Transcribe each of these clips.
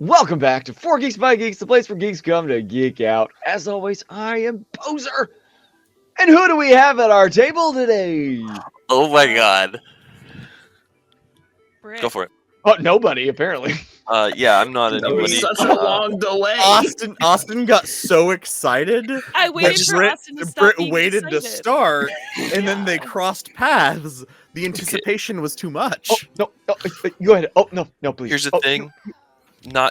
Welcome back to 4 Geeks by Geeks, the place where geeks come to geek out. As always, I am Poser. And who do we have at our table today? Oh my god. Britt. Go for it. Oh, nobody, apparently. Yeah, I'm not That was anybody. such a long delay. Austin got so excited. I waited that for Britt- Austin to stop Britt being waited to excited. start, and then they crossed paths. The anticipation was too much. Oh, no, go ahead. Oh, no, please. Here's the thing.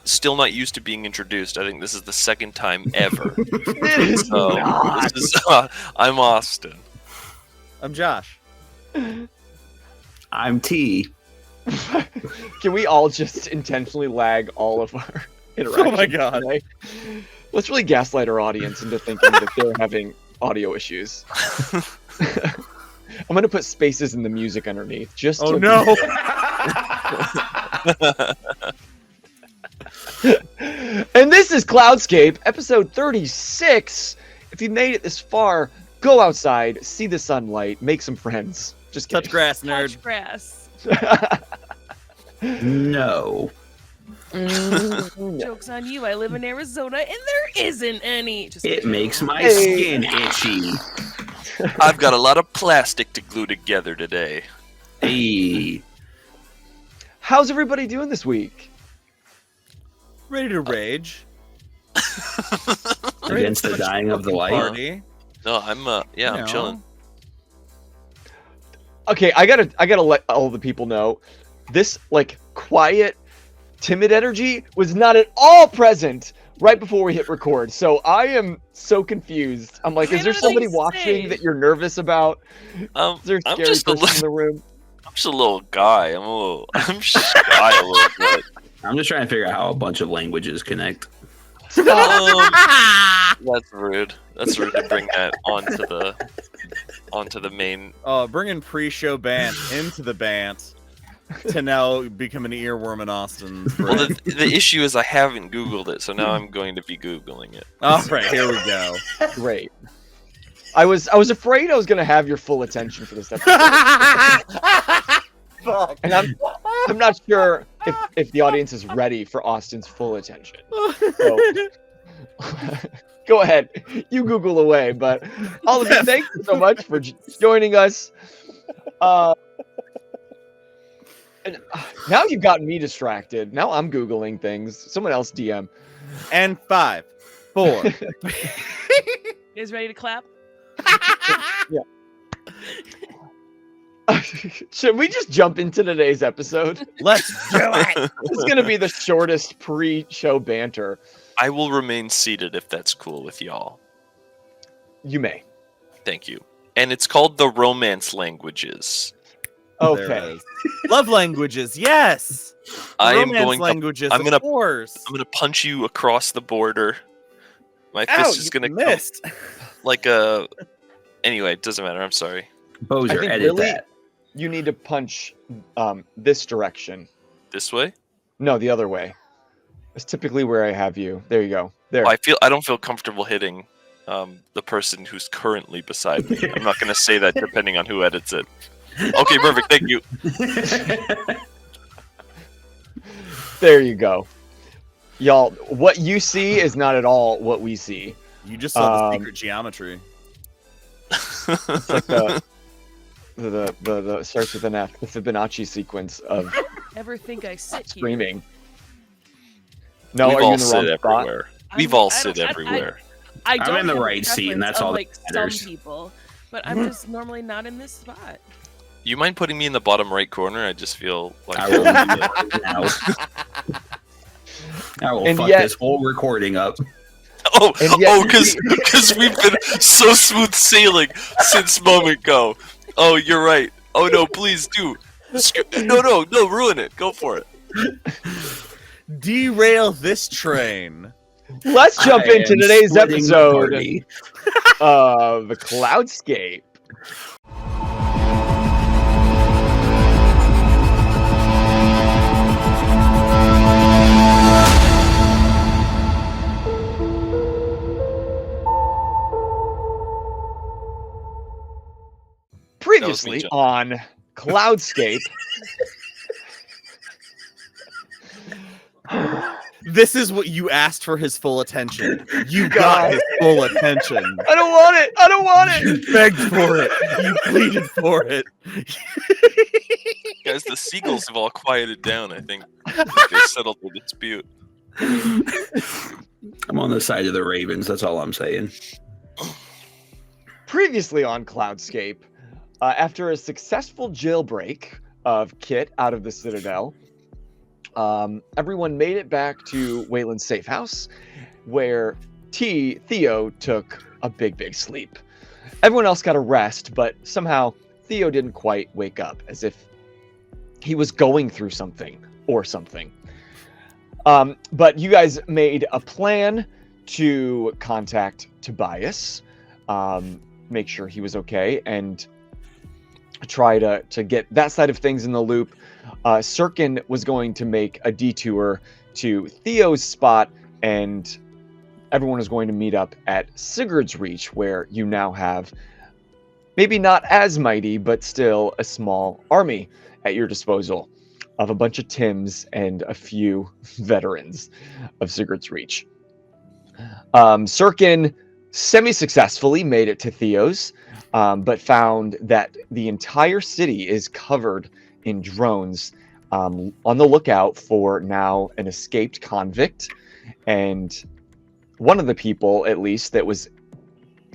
Still not used to being introduced. I think this is the second time ever. It is So, not. I'm Austin. I'm Josh. I'm T. Can we all just intentionally lag all of our interactions? Oh my god. Today? Let's really gaslight our audience into thinking that they're having audio issues. I'm going to put spaces in the music underneath. Just Oh to no. And this is Cloudscape, episode 36. If you made it this far, go outside, see the sunlight, make some friends. Just Touch kidding. grass, nerd. Touch grass. No. Joke's on you. I live in Arizona and there isn't any. Just It kidding. makes my Hey. skin itchy. I've got a lot of plastic to glue together today. Hey. How's everybody doing this week? Ready to rage. Against the dying of the light. Party. No, I'm I'm chilling. Okay, I gotta let all the people know, this quiet, timid energy was not at all present right before we hit record. So I am so confused. I'm like, I is there don't somebody think so. watching that you're nervous about? Is there a I'm scary just a person in little, the room? I'm just a little guy. I'm shy a little bit. I'm just trying to figure out how a bunch of languages connect. That's rude. That's rude to bring that onto the main. Bringing pre-show band into the band to now become an earworm in Austin's Well, brain. the issue is I haven't Googled it, so now I'm going to be Googling it. All right, here we go. Great. I was afraid I was gonna have your full attention for this episode. And I'm not sure if the audience is ready for Austin's full attention. So, go ahead, you Google away. But all of you, thank you so much for joining us. And now you've gotten me distracted. Now I'm Googling things. Someone else DM. And 5, 4. You guys ready to clap? Should we just jump into today's episode? Let's do it. This is gonna be the shortest pre-show banter. I will remain seated if that's cool with y'all. You may. Thank you. And it's called the Romance Languages. There Okay. it is. Love languages, yes. I am Romance going to languages, I'm gonna- of course. I'm gonna punch you across the border. My fist Ow, is you gonna come missed. like a. Anyway, it doesn't matter. I'm sorry. Bozer, I think edit really that. you need to punch this direction. This way. No, the other way. That's typically where I have you. There you go. There. I don't feel comfortable hitting the person who's currently beside me. I'm not gonna say that depending on who edits it. Okay, perfect. Thank you. There you go. Y'all, what you see is not at all what we see. You just saw the secret geometry. It's like the starts with an F, the Fibonacci sequence of Ever think I sit here? screaming. No, We've are you all in the sit wrong spot? everywhere. We've all sit I- everywhere. I don't in the have a right seat, and preference, that's all that unlike some matters. people, but I'm just normally not in this spot. You mind putting me in the bottom right corner? I just feel like I will now. I will And fuck yet- this whole recording up. And yet- because we've been so smooth sailing since moment go. Oh, you're right. Oh no, please do. No, ruin it. Go for it. Derail this train. Let's jump I into am today's splitting the episode party. of the Cloudscape. Previously John. on Cloudscape. This is what you asked for his full attention. You got his full attention. I don't want it. I don't want it. You begged for it. You pleaded for it. Guys, the seagulls have all quieted down, I think. They settled the dispute. I'm on the side of the Ravens. That's all I'm saying. Previously on Cloudscape, after a successful jailbreak of Kit out of the Citadel, everyone made it back to Wayland's safe house, where Theo took a big sleep. Everyone else got a rest, but somehow Theo didn't quite wake up, as if he was going through something or something. But you guys made a plan to contact Tobias, make sure he was okay, and try to get that side of things in the loop. Sirkin was going to make a detour to Theo's spot, and everyone was going to meet up at Sigurd's Reach, where you now have maybe not as mighty, but still a small army at your disposal of a bunch of Tims and a few veterans of Sigurd's Reach. Sirkin semi-successfully made it to Theo's, but found that the entire city is covered in drones, on the lookout for now an escaped convict, and one of the people, at least, that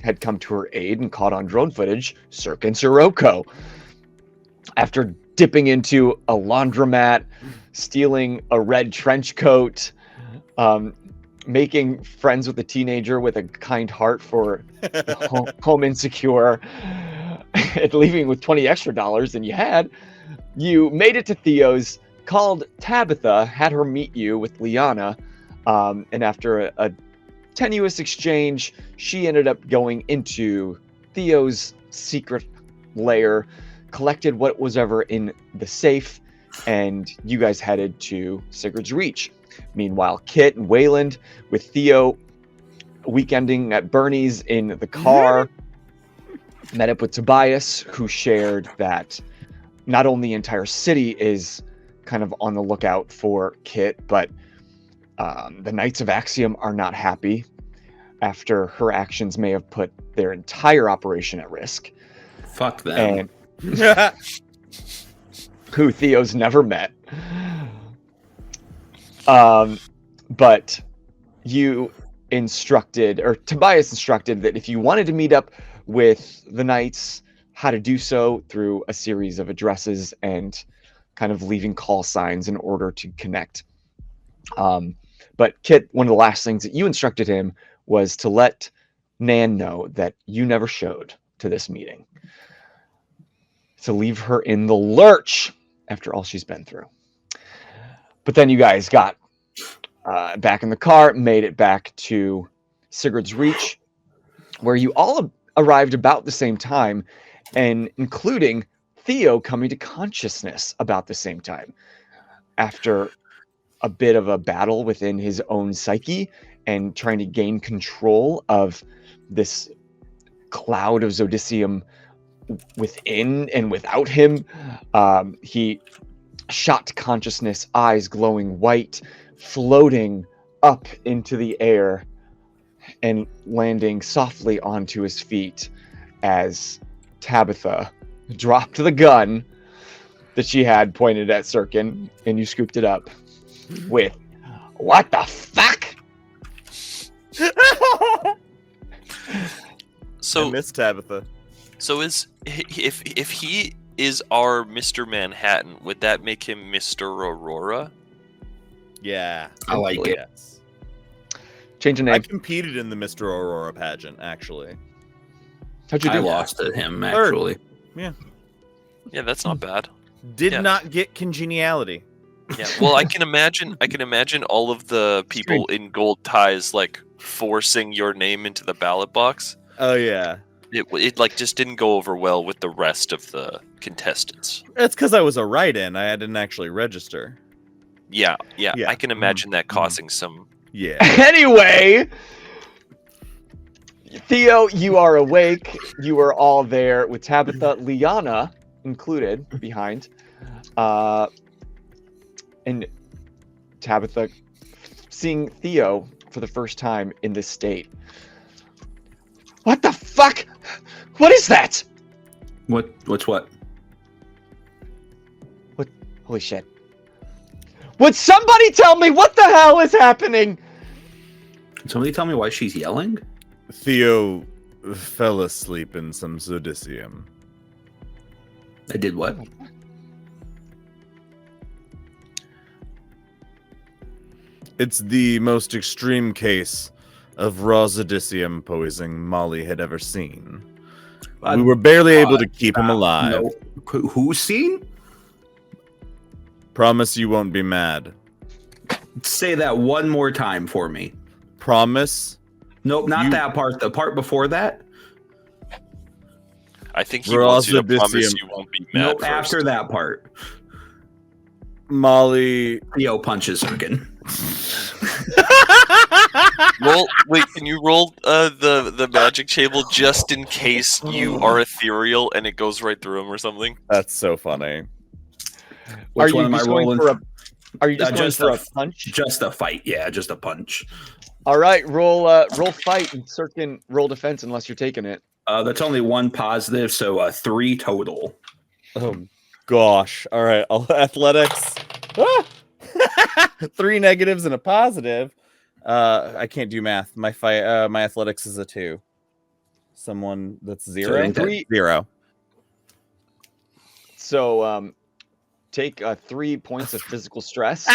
had come to her aid and caught on drone footage, Sirkin Sirocco. After dipping into a laundromat, stealing a red trench coat, making friends with a teenager with a kind heart for home insecure, and leaving with $20 extra than you had, you made it to Theo's, called Tabitha, had her meet you with Liana, and after a tenuous exchange, she ended up going into Theo's secret lair, collected what was ever in the safe, and you guys headed to Sigurd's Reach. Meanwhile, Kit and Wayland, with Theo weekending at Bernie's in the car, met up with Tobias, who shared that not only the entire city is kind of on the lookout for Kit, but the Knights of Axiom are not happy after her actions may have put their entire operation at risk. Fuck them. And who Theo's never met. But you instructed, or Tobias instructed, that if you wanted to meet up with the Knights, how to do so through a series of addresses and kind of leaving call signs in order to connect. But Kit, one of the last things that you instructed him was to let Nan know that you never showed to this meeting. To leave her in the lurch after all she's been through. But then you guys got back in the car, made it back to Sigurd's Reach, where you all arrived about the same time, and including Theo coming to consciousness about the same time. After a bit of a battle within his own psyche and trying to gain control of this cloud of Zodicium within and without him, he shot to consciousness, eyes glowing white, floating up into the air and landing softly onto his feet as Tabitha dropped the gun that she had pointed at Sirkin, and you scooped it up with, "What the fuck?" So I miss Tabitha. So if he is our Mr. Manhattan, would that make him Mr. Aurora? Yeah. I like it. Yes. Change the I name. competed in the Mr. Aurora pageant, actually. How'd you I do? lost to him, actually. Yeah, that's not bad. Did Yeah. not get congeniality. Yeah. Well, I can imagine all of the people in gold ties like forcing your name into the ballot box. Oh, yeah. It like just didn't go over well with the rest of the contestants. It's because I was a write-in. I didn't actually register. Yeah. Yeah. I can imagine that causing some. Yeah. Anyway, Theo, you are awake. You are all there with Tabitha, Liana included behind. And Tabitha seeing Theo for the first time in this state. What the fuck? What is that? What's what? What? Holy shit. Would somebody tell me what the hell is happening? Can somebody tell me why she's yelling? Theo fell asleep in some Zodicium. I did what? It's the most extreme case of raw Zodicium poisoning Molly had ever seen. We were barely able to keep him alive. No. Who's seen? Promise you won't be mad. Say that one more time for me. Promise. Nope, not that part. The part before that? I think he wants you to promise Zodicium. you won't be mad Nope, first. after that part. Molly. Theo punches Zirkin. Wait, can you roll the magic table just in case you are ethereal and it goes right through him or something? That's so funny. Which Are one you am I just going rolling? for a? Are you just going just for a a punch? Just a fight, yeah, just a punch. All right, roll fight and Sirkin roll defense unless you're taking it. That's only one positive, so 3 total. Oh gosh. All right. Athletics. Ah! 3 negatives and a positive. I can't do math. My athletics is a 2. Someone that's 0. So 0. So take 3 points of physical stress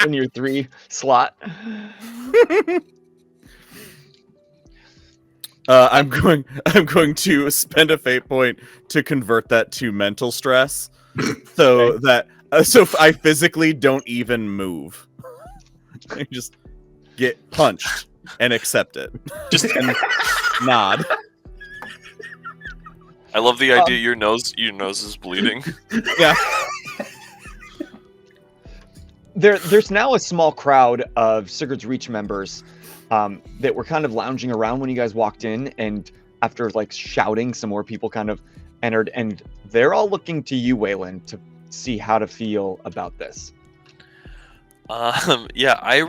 in your 3 slot. I'm going to spend a fate point to convert that to mental stress, so that so I physically don't even move. I just get punched and accept it. Just and nod. I love the idea your nose is bleeding. Yeah. There's now a small crowd of Sigurd's Reach members that were kind of lounging around when you guys walked in, and after like shouting, some more people kind of entered, and they're all looking to you, Waylon, to see how to feel about this. Yeah,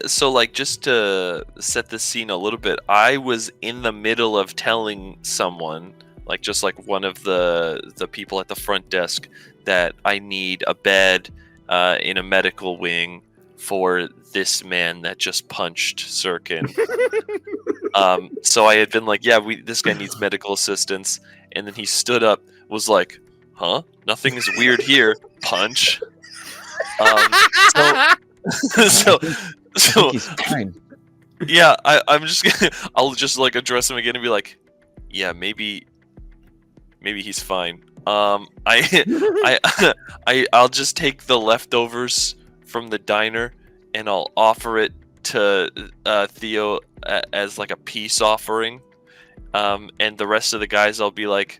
so like just to set the scene a little bit, I was in the middle of telling someone, like just like one of the people at the front desk, that I need a bed in a medical wing for this man that just punched Sirkin. So I had been like, yeah, this guy needs medical assistance, and then he stood up, was like, huh? Nothing is weird here. Punch. So He's fine. yeah, I'll just like address him again and be like, yeah, maybe he's fine. I'll just take the leftovers from the diner and I'll offer it to Theo as like a peace offering, and the rest of the guys I'll be like,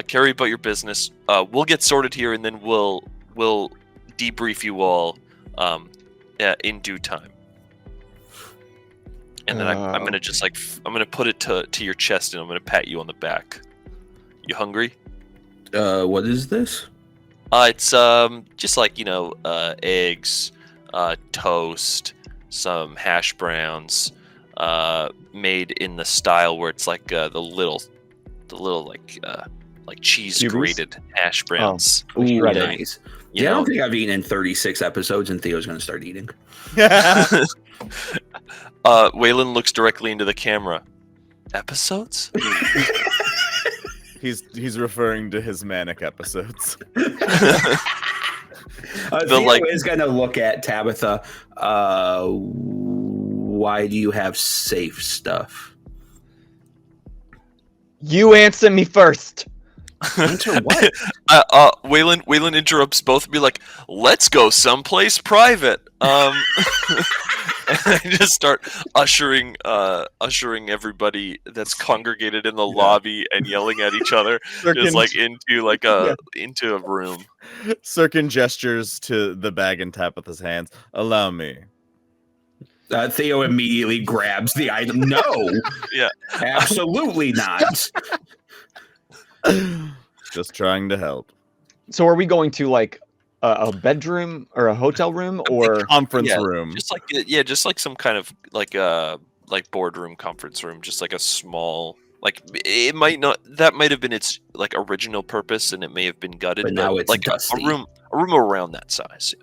carry about your business. We'll get sorted here, and then we'll debrief you all in due time. And then I'm gonna just like I'm gonna put it to your chest, and I'm gonna pat you on the back. You hungry? What is this? It's just like, eggs, toast, some hash browns, made in the style where it's like the little like cheese Cubes? grated hash browns. Oh, Ooh, shredded. nice. You Yeah, I know? don't think I've eaten in 36 episodes, and Theo's going to start eating. Waylon looks directly into the camera. Episodes? He's referring to his manic episodes. Theo is going to look at Tabitha. Why do you have safe stuff? You answer me first. Answer what? Waylon interrupts both and be like, let's go someplace private. And I just start ushering everybody that's congregated in the lobby and yelling at each other, just like into a room. Sirkin gestures to the bag in Tabitha's hands. Allow me. Theo immediately grabs the item. No. Yeah. Absolutely not. Just trying to help. So are we going to like a bedroom or a hotel room or Conference Yeah, room. just like some kind of like boardroom conference room, just like a small, like it might not, that might have been its like original purpose and it may have been gutted, But now it's like dusty. a room around that size.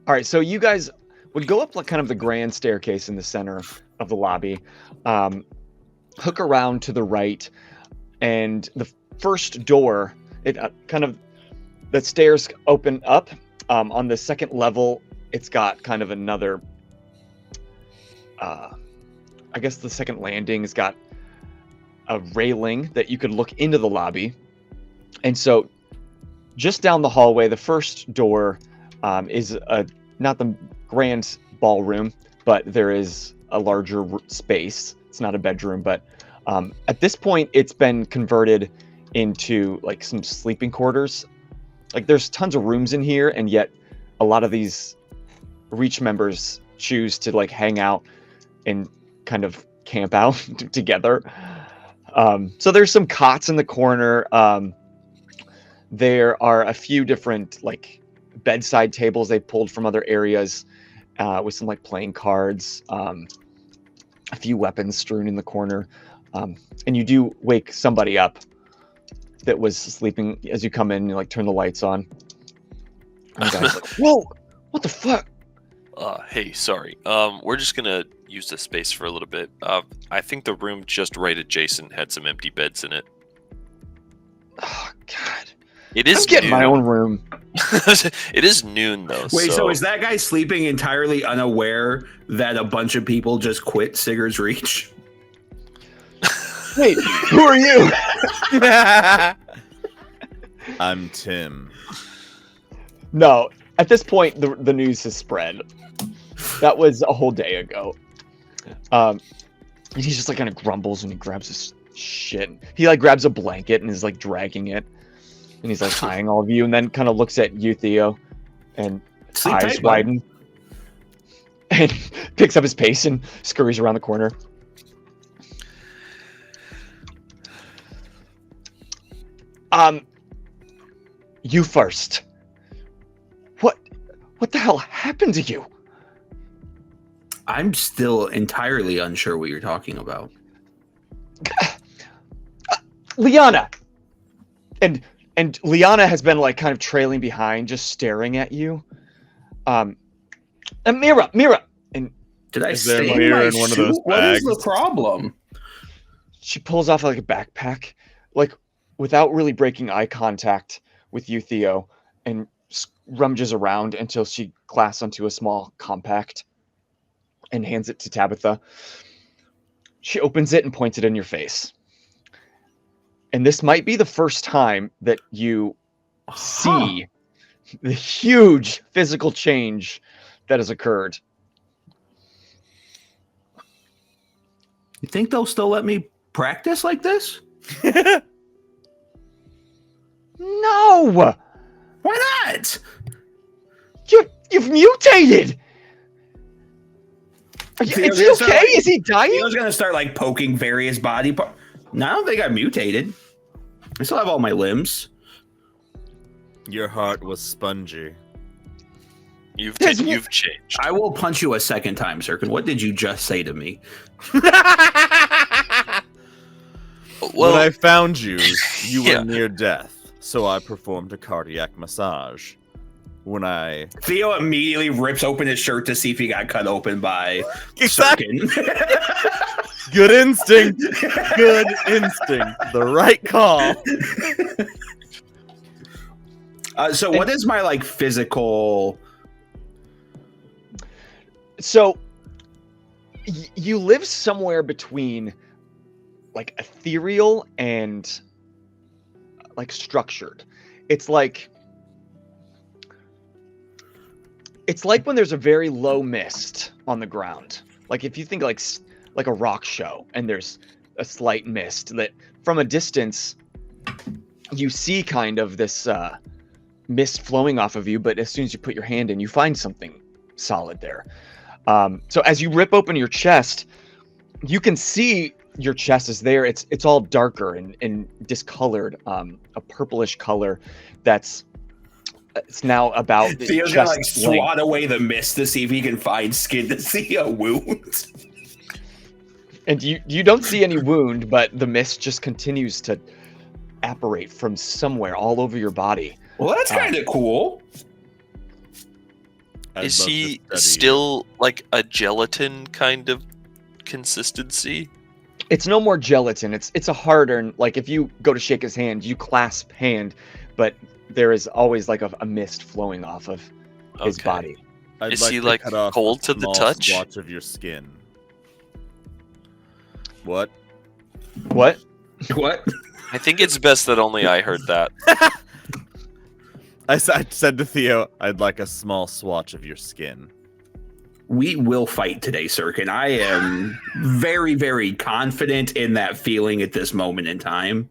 All right, so you guys would go up like kind of the grand staircase in the center of the lobby, hook around to the right, and the first door, it kind of, the stairs open up. On the second level, it's got kind of another, I guess the second landing has got a railing that you could look into the lobby. And so just down the hallway, the first door is not the grand ballroom, but there is a larger space. It's not a bedroom, but at this point, it's been converted into like some sleeping quarters. Like there's tons of rooms in here, and yet a lot of these Reach members choose to like hang out and kind of camp out together. So there's some cots in the corner. There are a few different like bedside tables they pulled from other areas with some like playing cards, a few weapons strewn in the corner. And you do wake somebody up that was sleeping as you come in and like turn the lights on. And the guy's like, whoa, what the fuck? Hey, sorry. We're just gonna use this space for a little bit. I think the room just right adjacent had some empty beds in it. Oh, God. It is I'm getting my noon. own room. It is noon though. Wait, so is that guy sleeping entirely unaware that a bunch of people just quit Sigur's Reach? Wait, who are you? I'm Tim. No, at this point, the news has spread. That was a whole day ago. And he's just like kind of grumbles and he grabs his shit. He like grabs a blanket and is like dragging it. And he's like eyeing all of you and then kind of looks at you, Theo, and Sleep eyes tight, bud. widen. And picks up his pace and scurries around the corner. You first. What the hell happened to you? I'm still entirely unsure what you're talking about. Liana! And Liana has been like kind of trailing behind, just staring at you. And Mira! And Did I Is there stay in beer my in one of suit? those What is the bags? problem? she pulls off like a backpack, like without really breaking eye contact with you, Theo, and rummages around until she clasps onto a small compact and hands it to Tabitha. She opens it and points it in your face. And this might be the first time that you see the huge physical change that has occurred. You think they'll still let me practice like this? No! Why not? You've mutated! Is he gonna start, okay? like- Is he dying? Theo's gonna start like poking various body parts. No, I don't think I mutated. I still have all my limbs. Your heart was spongy. You've Yes, you've changed. I will punch you a second time, Sirkin. What did you just say to me? Well, when I found you, you Yeah. were near death, so I performed a cardiac massage. When I Theo immediately rips open his shirt to see if he got cut open by Exactly. Sirkin. Good instinct. Good instinct. The right call. So what is my like physical? So, you live somewhere between, like, ethereal and, like, structured. It's like when there's a very low mist on the ground. Like, if you think like a rock show, and there's a slight mist that, from a distance, you see kind of this mist flowing off of you, but as soon as you put your hand in, you find something solid there. So as you rip open your chest, you can see your chest is there. It's all darker and discolored, a purplish color that's It's now about the Theo's gonna chest like length. swat away the mist to see if he can find skin to see a wound. And you don't see any wound, but the mist just continues to apparate from somewhere all over your body. Well, that's kind of cool. Is he still like a gelatin kind of consistency? It's no more gelatin. It's a harder, like if you go to shake his hand, you clasp hand, but there is always like a mist flowing off of his body. Is he like cold to the touch? Swatch of your skin. What? What? What? I think it's best that only I heard that. I said to Theo, I'd like a small swatch of your skin. We will fight today, Sirkin. I am very, very confident in that feeling at this moment in time.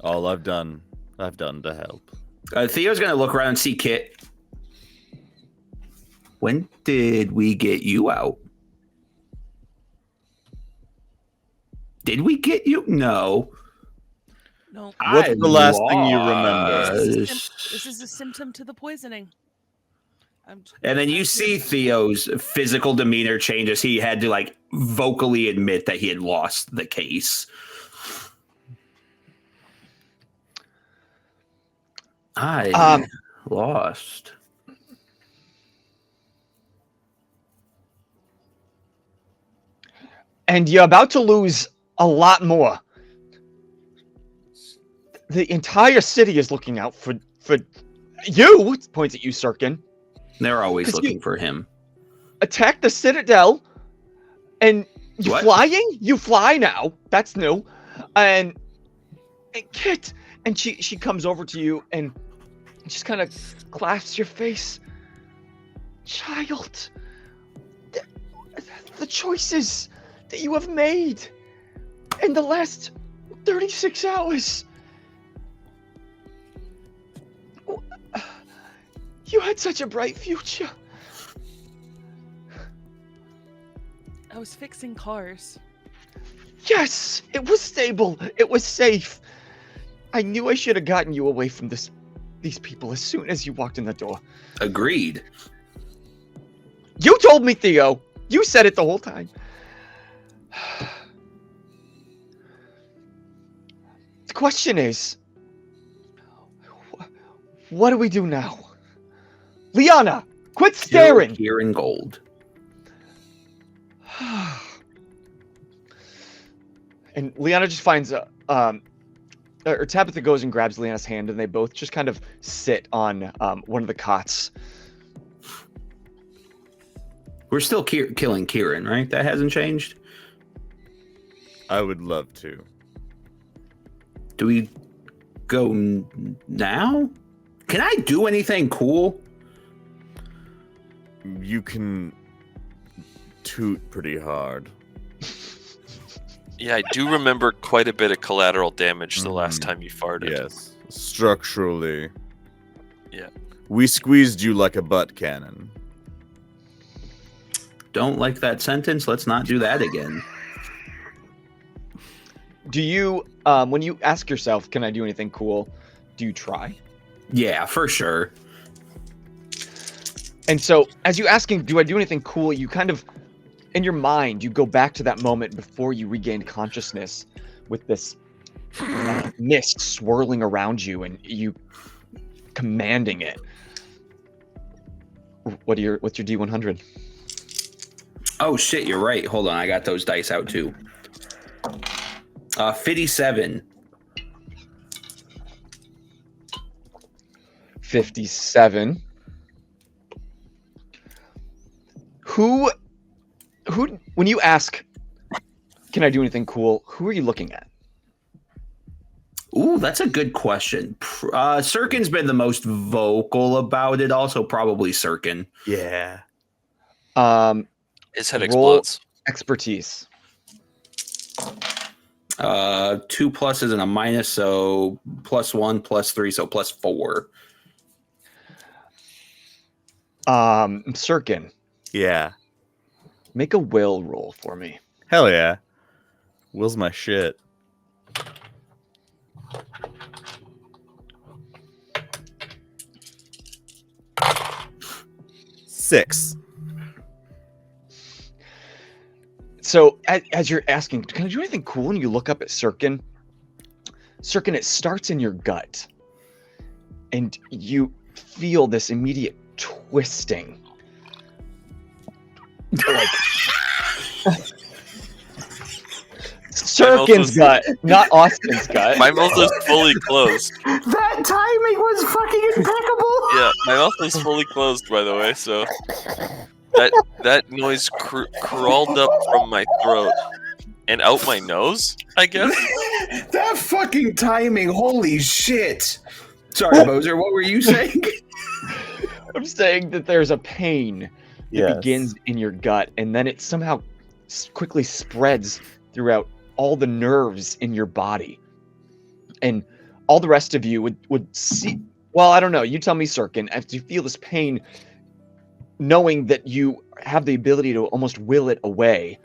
All I've done to help. Theo's going to look around and see Kit. When did we get you out? Did we get you? No. No. What's the last thing you remember? This is a symptom to the poisoning. And then you see Theo's physical demeanor change as he had to like vocally admit that he had lost the case. I lost. And you're about to lose a lot more. The entire city is looking out for you. Points at you, Sirkin. They're always looking for him. Attack the Citadel, and you What? flying? You fly now. That's new. And Kit, and she comes over to you and just kind of clasps your face. Child, the choices that you have made in the last 36 hours. You had such a bright future. I was fixing cars. Yes, it was stable. It was safe. I knew I should have gotten you away from these people as soon as you walked in the door. Agreed. You told me, Theo. You said it the whole time. The question is, what do we do now? Liana, quit staring. Kieran Gold. And Liana just finds or Tabitha goes and grabs Liana's hand, and they both just kind of sit on one of the cots. We're still killing Kieran, right? That hasn't changed? I would love to. Do we go now? Can I do anything cool? You can toot pretty hard. Yeah, I do remember quite a bit of collateral damage the last time you farted. Yes, structurally. Yeah. We squeezed you like a butt cannon. Don't like that sentence. Let's not do that again. Do you, when you ask yourself, can I do anything cool, do you try? Yeah, for sure. And so, as you asking, do I do anything cool, you kind of, in your mind, you go back to that moment before you regained consciousness with this mist swirling around you and you commanding it. What's your D100? Oh, shit, you're right. Hold on, I got those dice out, too. 57. 57. Who, when you ask, can I do anything cool, who are you looking at? Ooh, that's a good question. Sirkin's been the most vocal about it. Also, probably Sirkin. Yeah. His head Roll explodes. expertise. 2 pluses and a minus, so +1, +3, so +4. Sirkin, Yeah. make a will roll for me. Hell yeah. Will's my shit. 6. So as you're asking, can I do anything cool? And you look up at Sirkin. Sirkin, it starts in your gut. And you feel this immediate twisting. Like Sirkin's gut, not Austin's gut. My mouth is fully closed. That timing was fucking impeccable. Yeah, my mouth is fully closed, by the way. So that noise crawled up from my throat and out my nose, I guess. That fucking timing, holy shit. Sorry, Bozer, what were you saying? I'm saying that there's a pain that begins in your gut, and then it somehow quickly spreads throughout all the nerves in your body. And all the rest of you would see... Well, I don't know. You tell me, Sirkin, as you feel this pain, knowing that you have the ability to almost will it away,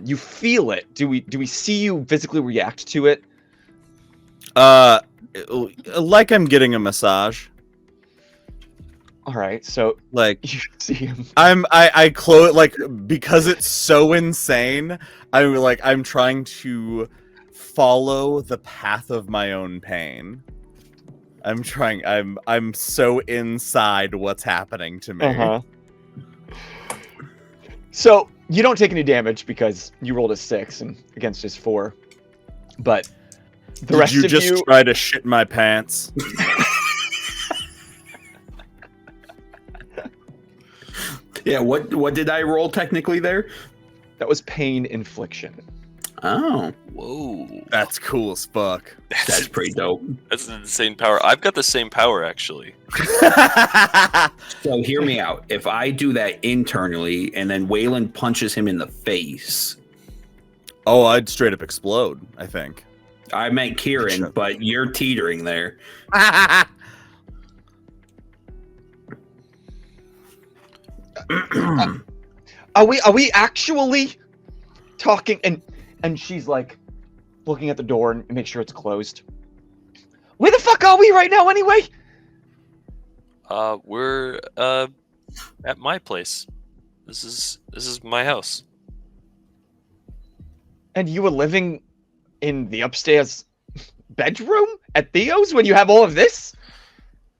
you feel it. Do we see you physically react to it? Like I'm getting a massage. All right, so Like you see him. I close, like, because it's so insane. I'm trying to follow the path of my own pain. I'm so inside what's happening to me. Uh-huh. So you don't take any damage because you rolled a 6 and against just 4. But the rest Did you of just you try to shit my pants? Yeah, what did I roll technically there? that was pain infliction. Oh, Whoa. That's cool as fuck. that's pretty dope. That's an insane power. I've got the same power, actually. So hear me out. If I do that internally and then Waylon punches him in the face, Oh, I'd straight up explode, I think. I meant Kieran, but you're teetering there. Are we actually talking? And she's like looking at the door and make sure it's closed. Where the fuck are we right now, anyway? We're at my place. This is my house. And you were living in the upstairs bedroom at Theo's when you have all of this?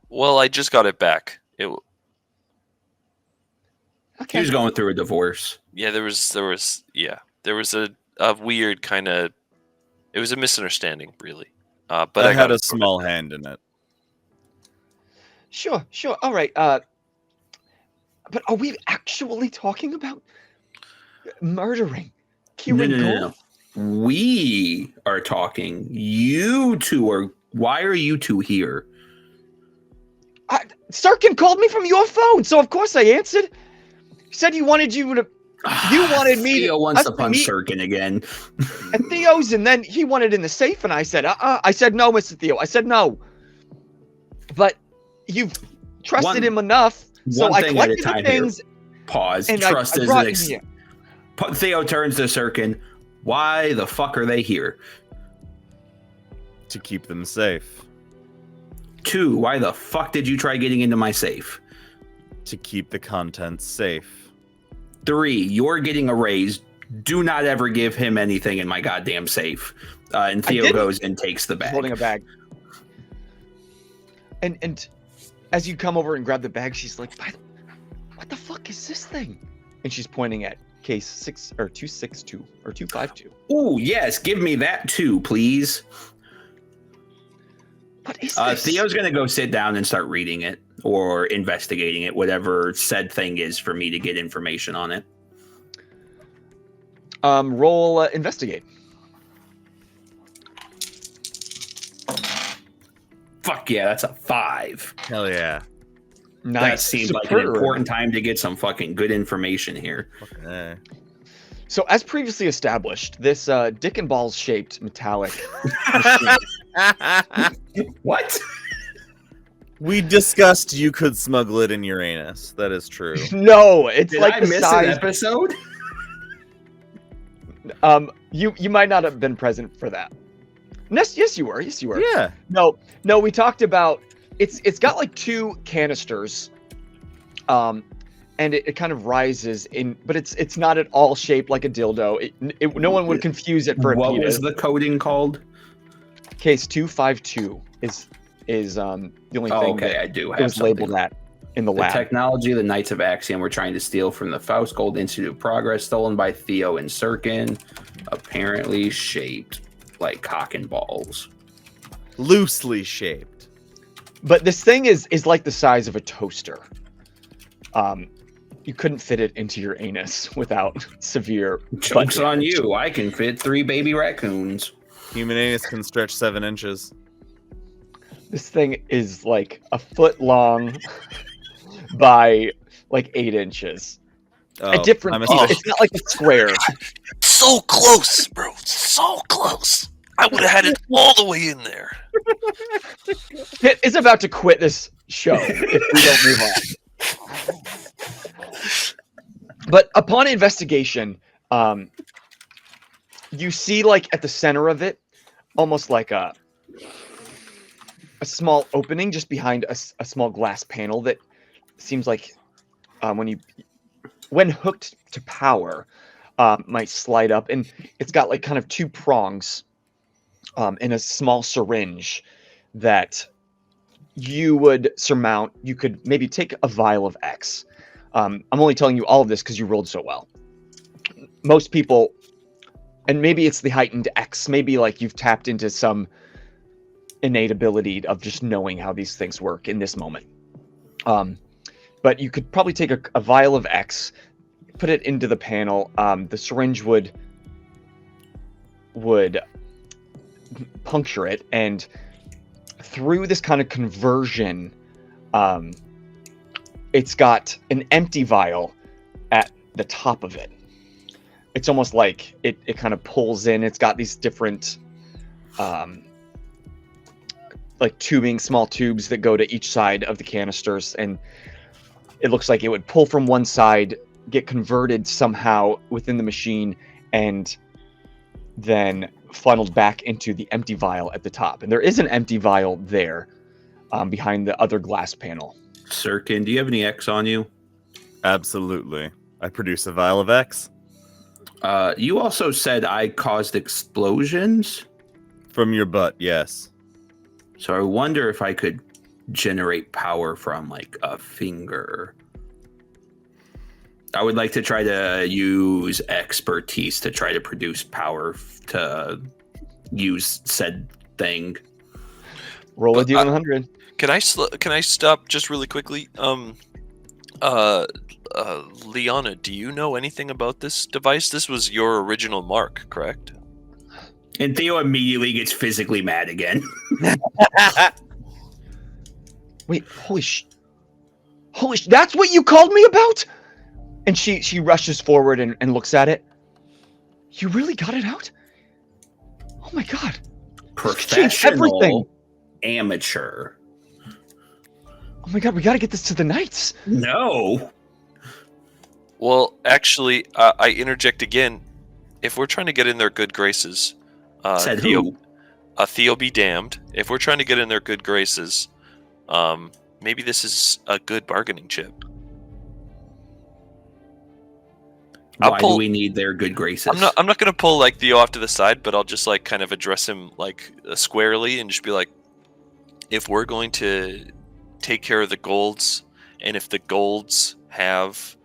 Well, I just got it back. He was going through a divorce. Yeah, there was a weird kind of. It was a misunderstanding, really. But I I had got a small hand in it. Sure. All right. But are we actually talking about murdering Kieran Gold? No. We are talking. You two are. Why are you two here? Sirkin called me from your phone, so of course I answered. He said he wanted you to. You wanted me. Theo wants us to punch meet Sirkin again. at Theo's, and then he wanted in the safe, and I said, I said no, Mr. Theo. I said no. But you've trusted him enough, so I collected the things. Pause. And Trust I is brought an him here. Theo turns to Sirkin. Why the fuck are they here? To keep them safe. 2, why the fuck did you try getting into my safe? To keep the contents safe. 3, you're getting a raise. Do not ever give him anything in my goddamn safe. And Theo goes and takes the bag. Holding a bag. And as you come over and grab the bag, she's like, what the fuck is this thing? And she's pointing at case 262 or 252. Ooh, yes, give me that too, please. What is this? Theo's gonna go sit down and start reading it or investigating it, whatever said thing is for me to get information on it. Roll investigate. Fuck yeah, that's a 5. Hell yeah. Nice. That seems like an important time to get some fucking good information here. Okay. So, as previously established, this dick and balls shaped metallic machine. What? We discussed you could smuggle it in Uranus. That is true. No, it's Did like I the miss size. an episode? You might not have been present for that. Yes, you were. Yes, you were. Yeah. No, we talked about it's got like 2 canisters And it kind of rises in, but it's not at all shaped like a dildo. No one would confuse it for a What penis. was the coding called? Case 252 is the only thing Okay, that I do it have was something. labeled that in the The lab. technology the Knights of Axiom were trying to steal from the Faust Gold Institute of Progress, stolen by Theo and Sirkin, apparently shaped like cock and balls. Loosely shaped. But this thing is like the size of a toaster. You couldn't fit it into your anus without severe butt Joke's on damage. you. I can fit 3 baby raccoons. Human anus can stretch 7 inches. This thing is like a foot long by like 8 inches. A different piece. It's not like a square. So close, bro. So close. I would have had it all the way in there. Pitt is about to quit this show if we don't move on. But upon investigation, you see like at the center of it, almost like a small opening just behind a small glass panel that seems like when hooked to power might slide up, and it's got like kind of 2 prongs in a small syringe that you would surmount. You could maybe take a vial of X. I'm only telling you all of this because you rolled so well. Most people, and maybe it's the heightened X, maybe like you've tapped into some innate ability of just knowing how these things work in this moment. But you could probably take a vial of X, put it into the panel. The syringe would puncture it, and through this kind of conversion, it's got an empty vial at the top of it. It's almost like it kind of pulls in. It's got these different like tubing, small tubes that go to each side of the canisters, and it looks like it would pull from one side, get converted somehow within the machine, and then funneled back into the empty vial at the top. And there is an empty vial there behind the other glass panel. Sirkin, do you have any X on you? Absolutely. I produce a vial of X. You also said I caused explosions. From your butt, yes. So I wonder if I could generate power from like a finger. I would like to try to use expertise to try to produce power to use said thing. Roll a D100. Can I stop just really quickly? Liana, do you know anything about this device? This was your original mark, correct? And Theo immediately gets physically mad again. Wait, that's what you called me about? And she rushes forward and looks at it. You really got it out? Oh my god. Professional, amateur. Oh my god, we gotta get this to the Knights. No. Well, actually, I interject again. If we're trying to get in their good graces, Said Theo, who? Theo be damned. If we're trying to get in their good graces, maybe this is a good bargaining chip. Why do we need their good graces? I'm not gonna pull like Theo off to the side, but I'll just like kind of address him like squarely and just be like, if we're going to take care of the golds, and if the golds have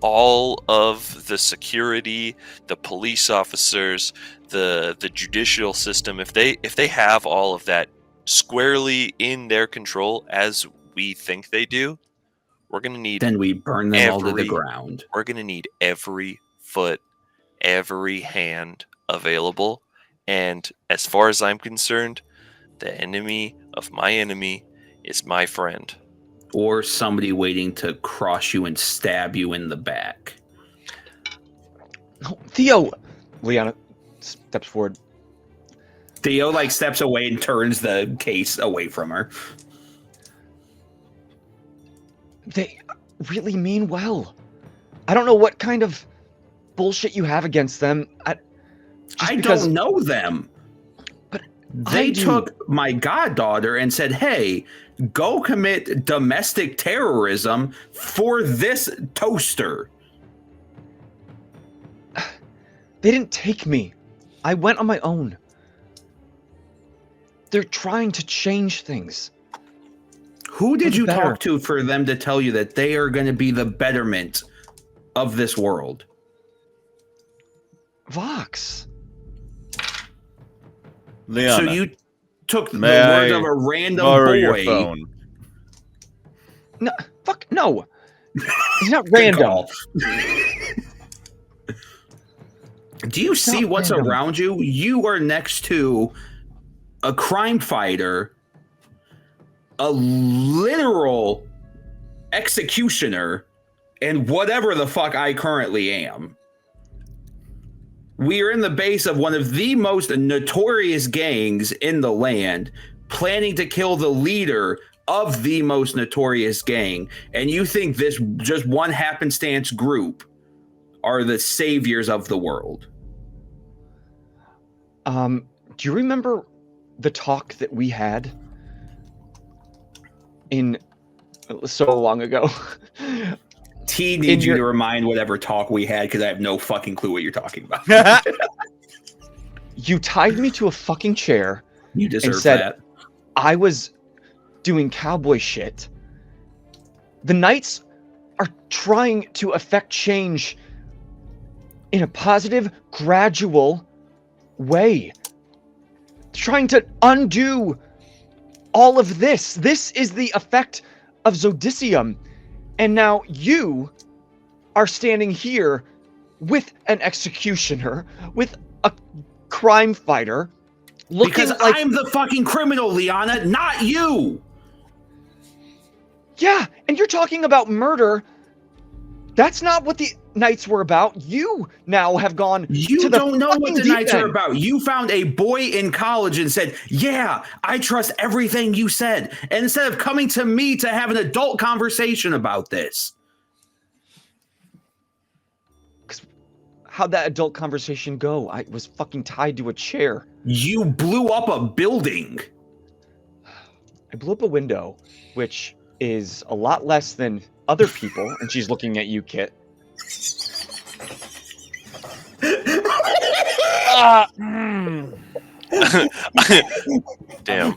all of the security, the police officers, the judicial system, if they have all of that squarely in their control as we think they do, we're gonna need. Then we burn them all to the ground. We're gonna need every foot, every hand available, and as far as I'm concerned, the enemy of my enemy is my friend. Or somebody waiting to cross you and stab you in the back. Oh, Theo! Liana steps forward. Theo like steps away and turns the case away from her. They really mean well. I don't know what kind of bullshit you have against them. I don't know them. But They took my goddaughter and said, hey, go commit domestic terrorism for this toaster. They didn't take me. I went on my own. They're trying to change things. Who did you better. talk to for them to tell you that they are going to be the betterment of this world? Vox. Liana, So you took the may words I of a random borrow boy. your phone? No, fuck no. It's not Good random. call. Do you see not what's random. around you? You are next to a crime fighter, a literal executioner, and whatever the fuck I currently am. We are in the base of one of the most notorious gangs in the land, planning to kill the leader of the most notorious gang. And you think this just one happenstance group are the saviors of the world? Do you remember the talk that we had in so long ago? T needs you to remind whatever talk we had because I have no fucking clue what you're talking about. You tied me to a fucking chair. You deserve said, that. I was doing cowboy shit. The Knights are trying to affect change in a positive, gradual way. Trying to undo all of this. This is the effect of Zodicium. And now you are standing here with an executioner, with a crime fighter, looking Because like... I'm the fucking criminal, Liana, not you! Yeah, and you're talking about murder. That's not what the Knights were about. You now have gone You to the don't know what fucking the deep Knights are end. about. You found a boy in college and said, yeah, I trust everything you said. And instead of coming to me to have an adult conversation about this. How'd that adult conversation go? I was fucking tied to a chair. You blew up a building. I blew up a window, which is a lot less than other people, and she's looking at you, Kit. Damn.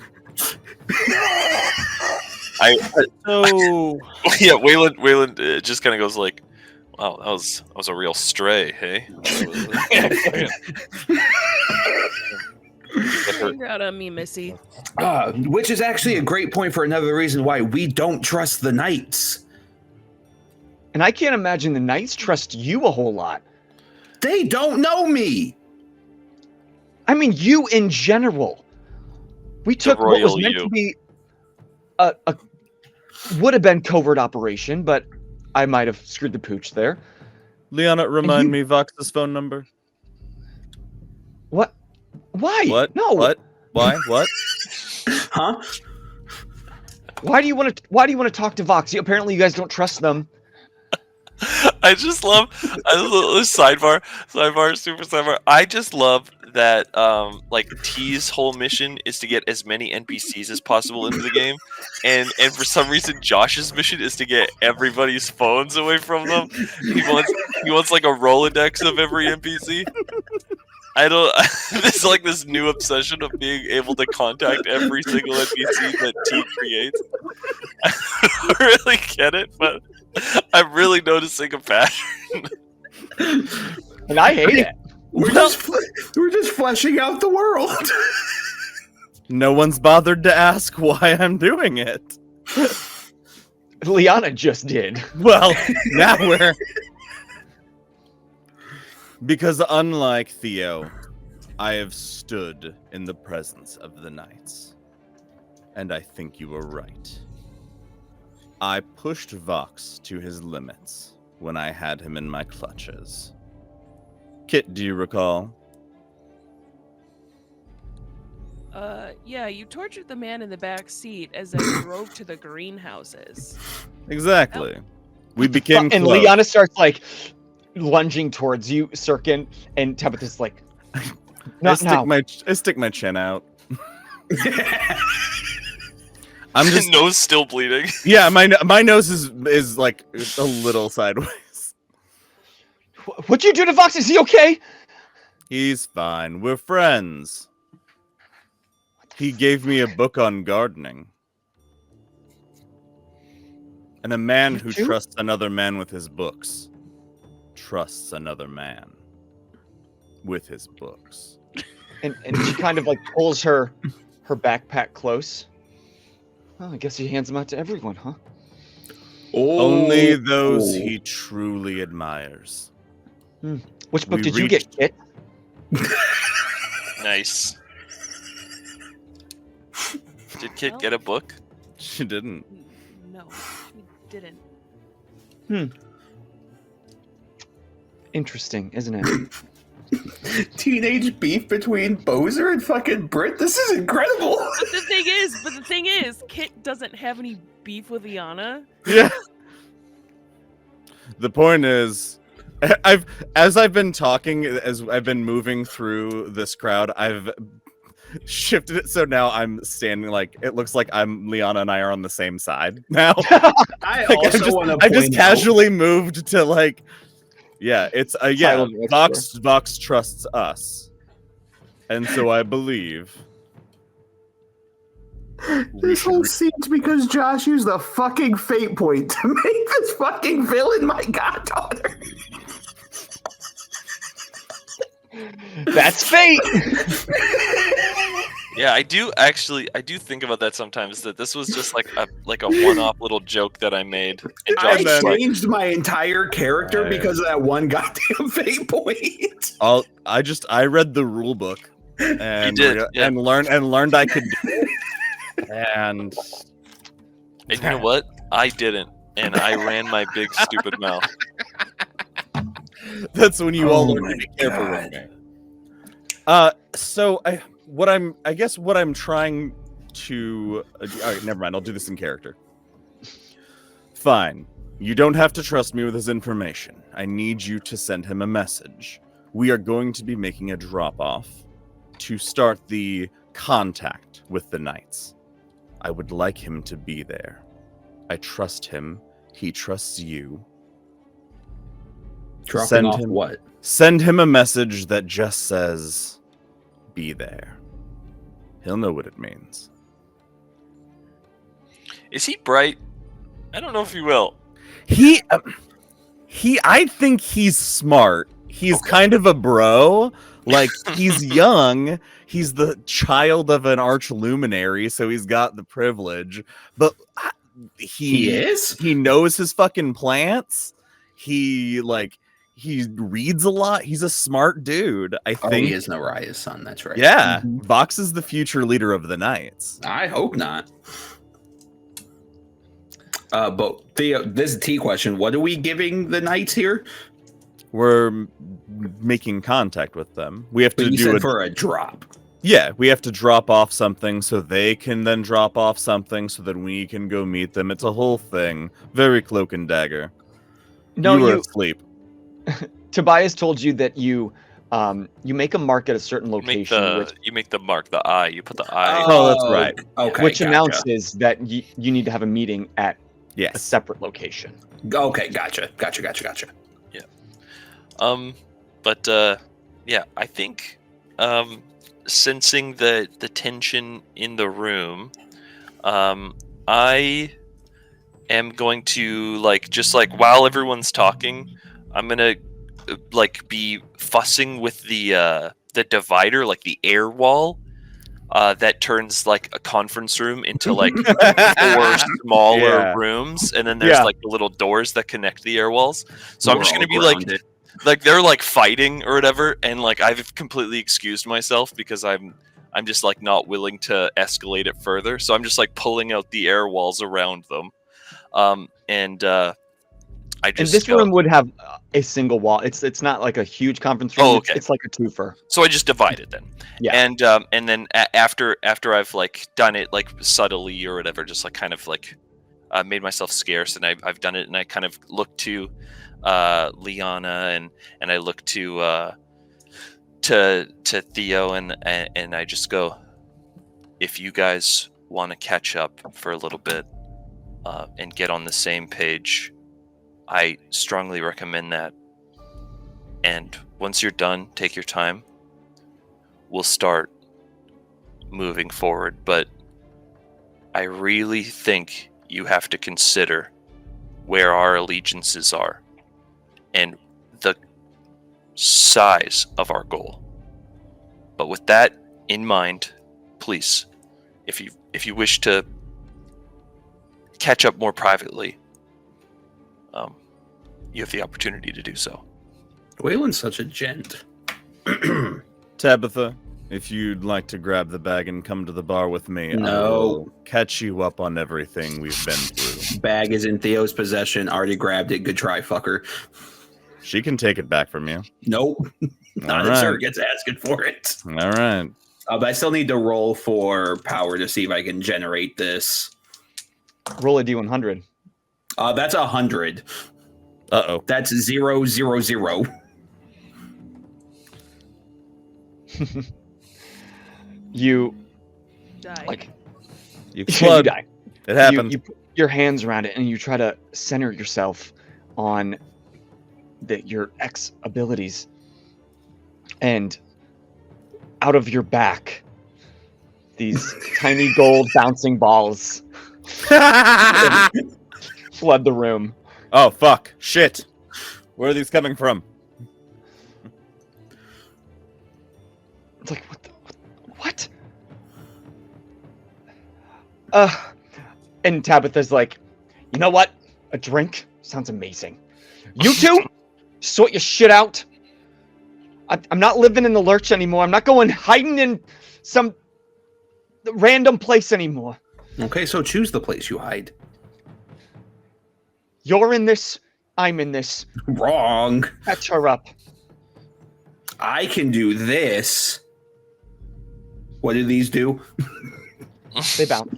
So Yeah, Wayland just kind of goes like, "Wow, that was a real stray, hey." You're out on me, Missy. Which is actually a great point for another reason why we don't trust the Knights. And I can't imagine the Knights trust you a whole lot. They don't know me. I mean, you in general. We took what was royal meant you. to be a would have been covert operation, but I might have screwed the pooch there. Liana, remind me Vox's phone number. What? Why? What? No. What? Why? What? Huh? Why do you want to talk to Vox? Apparently, you guys don't trust them. I just love sidebar, super sidebar. I just love that like T's whole mission is to get as many NPCs as possible into the game, and for some reason Josh's mission is to get everybody's phones away from them. He wants like a Rolodex of every NPC. I don't. It's like this new obsession of being able to contact every single NPC that T creates. I don't really get it, but I'm really noticing a pattern. And I hate it. We're just fleshing out the world. No one's bothered to ask why I'm doing it. Liana just did. Well, now we're... Because unlike Theo, I have stood in the presence of the Knights. And I think you were right. I pushed Vox to his limits when I had him in my clutches. Kit, do you recall? Yeah, you tortured the man in the back seat as I drove to the greenhouses. Exactly. We became And close. Liana starts like lunging towards you, Sirkin, and Tabitha's like, not now. I stick my chin out. I'm just nose still bleeding. yeah. My nose is like a little sideways. What'd you do to Vox? Is he okay? He's fine. We're friends. He gave me a book on gardening. And a man You who too? trusts another man with his books trusts another man with his books. And she kind of like pulls her backpack close. Well, I guess he hands them out to everyone, huh? Only those he truly admires. Which book We did you get, Kit? Nice. Did Kit Well- get a book? She didn't. No, we didn't. Interesting, isn't it? Teenage beef between Bozer and fucking Brit. This is incredible. But the thing is, Kit doesn't have any beef with Iana. Yeah. The point is, as I've been talking, as I've been moving through this crowd, I've shifted it so now I'm standing like it looks like Liana and I are on the same side now. I Like, also want to I just point casually moved to like, yeah, it's yeah. Silent extra. Vox trusts us, and so I believe This whole scene's because Josh used the fucking fate point to make this fucking villain my goddaughter. That's fate. Yeah, I do think about that sometimes. That this was just like a one-off little joke that I made, and I Josh was like, changed my entire character Right. because of that one goddamn fate point. I read the rule book and did, yeah. and learned I could do it. And and you know what? I didn't, and I ran my big stupid mouth. that's when you all Oh learn my to be careful with God. me. So what I'm trying to all right, never mind. I'll do this in character. Fine. You don't have to trust me with his information. I need you to send him a message. We are going to be making a drop-off to start the contact with the Knights. I would like him to be there. I trust him. He trusts you. Dropping Send off him- what? Send him a message that just says, be there. He'll know what it means. Is he bright? I don't know if he will. I think he's smart. He's kind of a bro. Like, he's young. He's the child of an arch luminary, so he's got the privilege. But He is? He knows his fucking plants. He reads a lot. He's a smart dude. I Oh, think. he is Naraya's son. That's right. Yeah. Mhm. Vox is the future leader of the Knights. I hope not. But Theo, this is a T question. What are we giving the Knights here? We're making contact with them. We have But to you do said a for a drop. Yeah, we have to drop off something so they can then drop off something so that we can go meet them. It's a whole thing. Very cloak and dagger. No, you were you. asleep. Tobias told you that you make a mark at a certain location, You make the mark, the eye. You put the eye. Oh, that's right. Okay. which gotcha. announces that you need to have a meeting at a Yes. separate location. Okay, gotcha. Yeah, I think sensing the tension in the room, I am going to while everyone's talking, I'm gonna be fussing with the divider, like the air wall. That turns like a conference room into like 4 smaller Yeah. rooms, and then there's Yeah. like the little doors that connect the air walls. So I'm We're just gonna all be like grounded. they're like fighting or whatever, and like I've completely excused myself because I'm just like not willing to escalate it further. So I'm just like pulling out the air walls around them, and I And just this go, room would have a single wall. It's not like a huge conference room. Oh, It's- okay. It's like a twofer. So I just divide it then. Yeah. And then after I've like done it like subtly or whatever, just like kind of like made myself scarce, and I've done it, and I kind of look to Liana and I look to Theo and I just go, if you guys want to catch up for a little bit and get on the same page, I strongly recommend that. And once you're done, take your time. We'll start moving forward. But I really think you have to consider where our allegiances are and the size of our goal. But with that in mind, please, if you wish to catch up more privately, you have the opportunity to do so. Waylon's such a gent. Tabitha, if you'd like to grab the bag and come to the bar with me, I No. will catch you up on everything we've been through. Bag is in Theo's possession. Already grabbed it. Good try, fucker. She can take it back from you. Nope. Not if Sir gets asking for it. All right. But I still need to roll for power to see if I can generate this. Roll a d100. That's 100. Uh-oh. That's 0, 0, 0. You Die. like You you club. die. It happened. You put your hands around it and you try to center yourself on your X abilities, and out of your back, these tiny gold bouncing balls flood the room. Oh, fuck. Shit. Where are these coming from? It's like what? And Tabitha's like, you know what? A drink sounds amazing. You two, sort your shit out. I'm not living in the lurch anymore. I'm not going hiding in some random place anymore. Okay, so choose the place you hide. You're in this. I'm in this. Wrong. Catch her up. I can do this. What do these do? They bounce.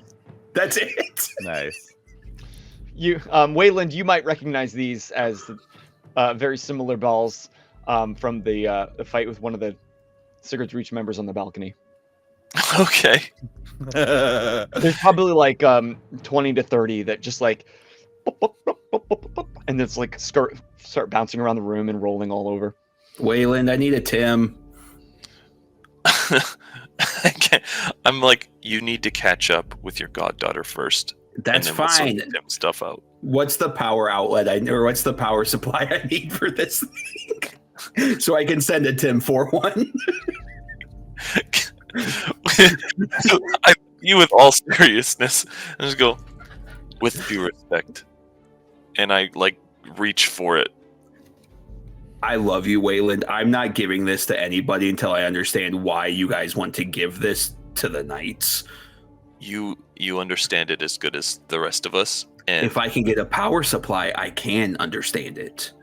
That's it. Nice. You, Wayland, you might recognize these as very similar balls from the fight with one of the Sigurd's Reach members on the balcony. Okay. There's probably like 20 to 30 that just like, and it's like start bouncing around the room and rolling all over. Wayland, I need a Tim. I'm like, you need to catch up with your goddaughter first. That's and then we'll sort fine. the damn stuff out. What's the power outlet or what's the power supply I need for this thing? So I can send a Tim for one. So you, with all seriousness, I just go, with due respect, and I like reach for it. I love you, Wayland. I'm not giving this to anybody until I understand why you guys want to give this to the knights. You understand it as good as the rest of us, and If I can get a power supply, I can understand it.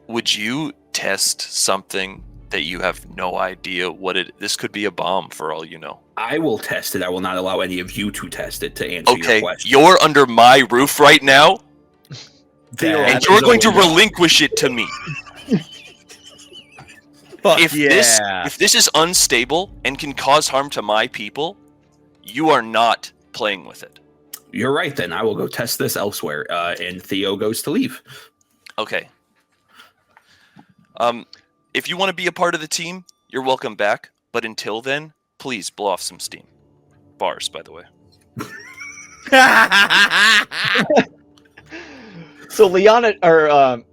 would you test something that you have no idea what it? This could be a bomb for all you know. I will test it. I will not allow any of you to test it to answer your Okay, question. you're under my roof right now, Theo, and that you're is a going to window. relinquish it to me. Fuck If yeah. this is unstable and can cause harm to my people, you are not playing with it. You're right, then. I will go test this elsewhere. And Theo goes to leave. Okay. If you want to be a part of the team, you're welcome back. But until then, please blow off some steam. Bars, by the way. So Liana or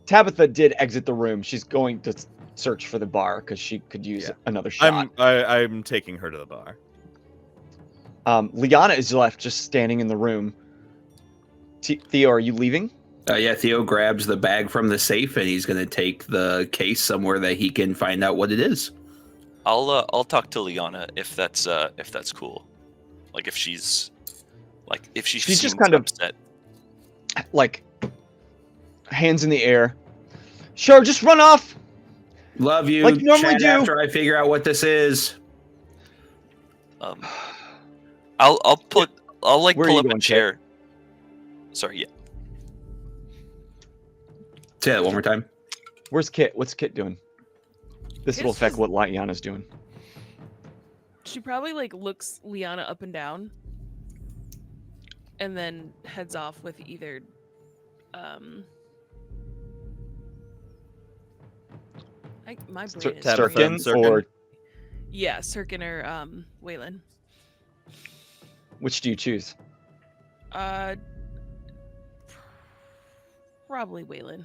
Tabitha did exit the room. She's going to search for the bar because she could use another shot. I'm taking her to the bar. Liana is left just standing in the room. Theo, are you leaving? Yeah, Theo grabs the bag from the safe, and he's going to take the case somewhere that he can find out what it is. I'll talk to Liana if that's cool. Like if she's She's just seems kind of- upset. Like, hands in the air. Sure, just run off. Love you. Like you normally Chat do. after I figure out what this is. I'll pull Where are up you a going, chair. Sorry, yeah. Say that one more time. Where's Kit? What's Kit doing? This will Kit's affect just- what Liana's doing. She probably like looks Liana up and down, and then heads off with either, my brain is Tabitha and Sirkin Sirkin? or yeah, Sirkin or Waylon. which do you choose? Probably Waylon.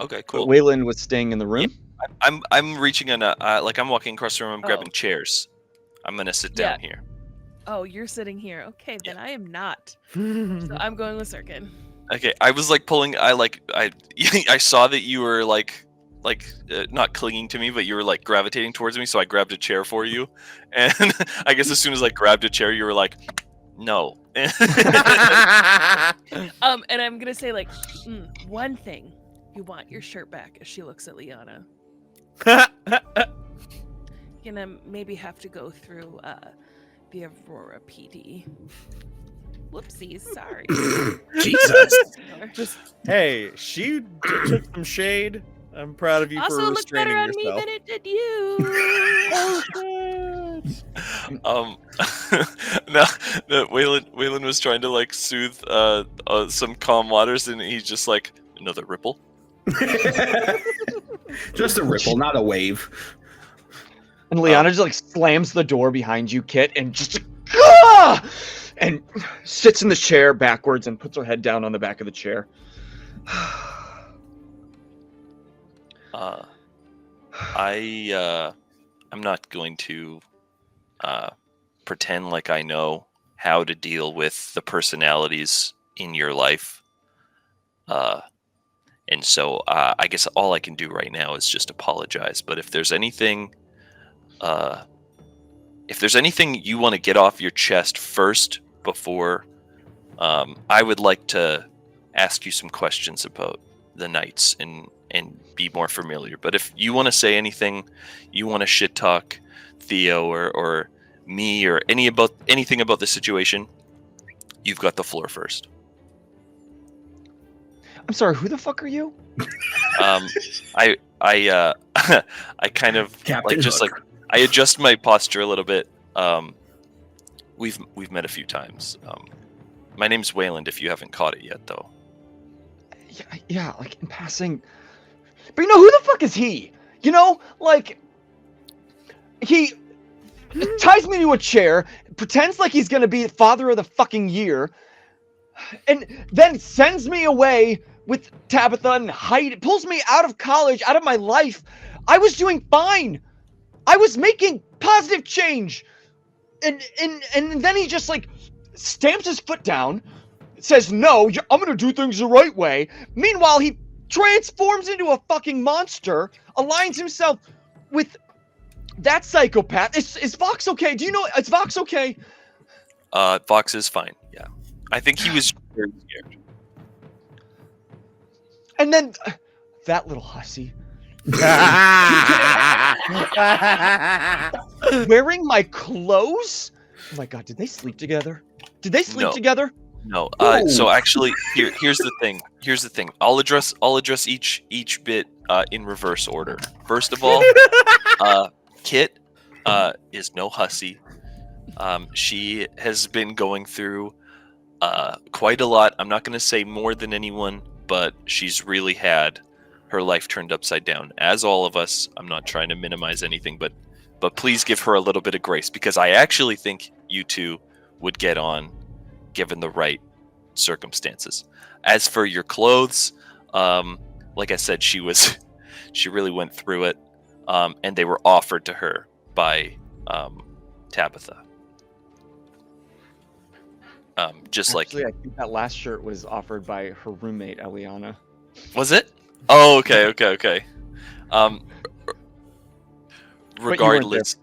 Okay, But cool. Waylon was staying in the room. I'm reaching in like I'm walking across the room. I'm grabbing Oh. chairs. I'm gonna sit Yeah. down here. Oh, you're sitting here. Okay, then I am not. So I'm going with Sirkin. Okay, I was like pulling. I saw that you were like not clinging to me, but you were like gravitating towards me. So I grabbed a chair for you, and I guess as soon as I grabbed a chair, you were like, "No." And I'm gonna say like, one thing. You want your shirt back as she looks at Liana. Gonna maybe have to go through the Aurora PD. Whoopsies, sorry. Jesus. Hey, she took some shade. I'm proud of you Also for looked restraining better on me yourself. than it did you. No, Waylon was trying to like soothe some calm waters, and he's just like, another ripple. Just a ripple, not a wave. And Liana just like slams the door behind you, Kit, and just ah! And sits in the chair backwards and puts her head down on the back of the chair. I'm not going to pretend like I know how to deal with the personalities in your life. And so I guess all I can do right now is just apologize. But if there's anything you want to get off your chest first before, I would like to ask you some questions about the Knights and be more familiar. But if you want to say anything, you want to shit talk Theo or me or anything about the situation, you've got the floor first. I'm sorry, who the fuck are you? I kind of Captain Hook. I adjust my posture a little bit. We've met a few times. My name's Wayland, if you haven't caught it yet, though. Yeah, like in passing. But you know, who the fuck is he? You know, like, he ties me to a chair, pretends like he's gonna be father of the fucking year, and then sends me away with Tabitha and pulls me out of college, out of my life. I was doing fine. I was making positive change. And then he just like stamps his foot down, says, no, I'm gonna do things the right way. Meanwhile, he transforms into a fucking monster, aligns himself with that psychopath. Is Vox okay? Do you know, is Vox okay? Vox is fine, yeah. I think he was very scared. And then, that little hussy. Wearing my clothes? Oh my god, did they sleep together? Did they sleep No. together? No. So actually, here's the thing. Here's the thing. I'll address each bit in reverse order. First of all, Kit is no hussy. She has been going through quite a lot. I'm not going to say more than anyone, but she's really had her life turned upside down, as all of us. I'm not trying to minimize anything, but please give her a little bit of grace, because I actually think you two would get on given the right circumstances. As for your clothes, like I said, she really went through it, and they were offered to her by Tabitha. Actually, I think that last shirt was offered by her roommate, Eliana. Was it? Oh, okay. Regardless,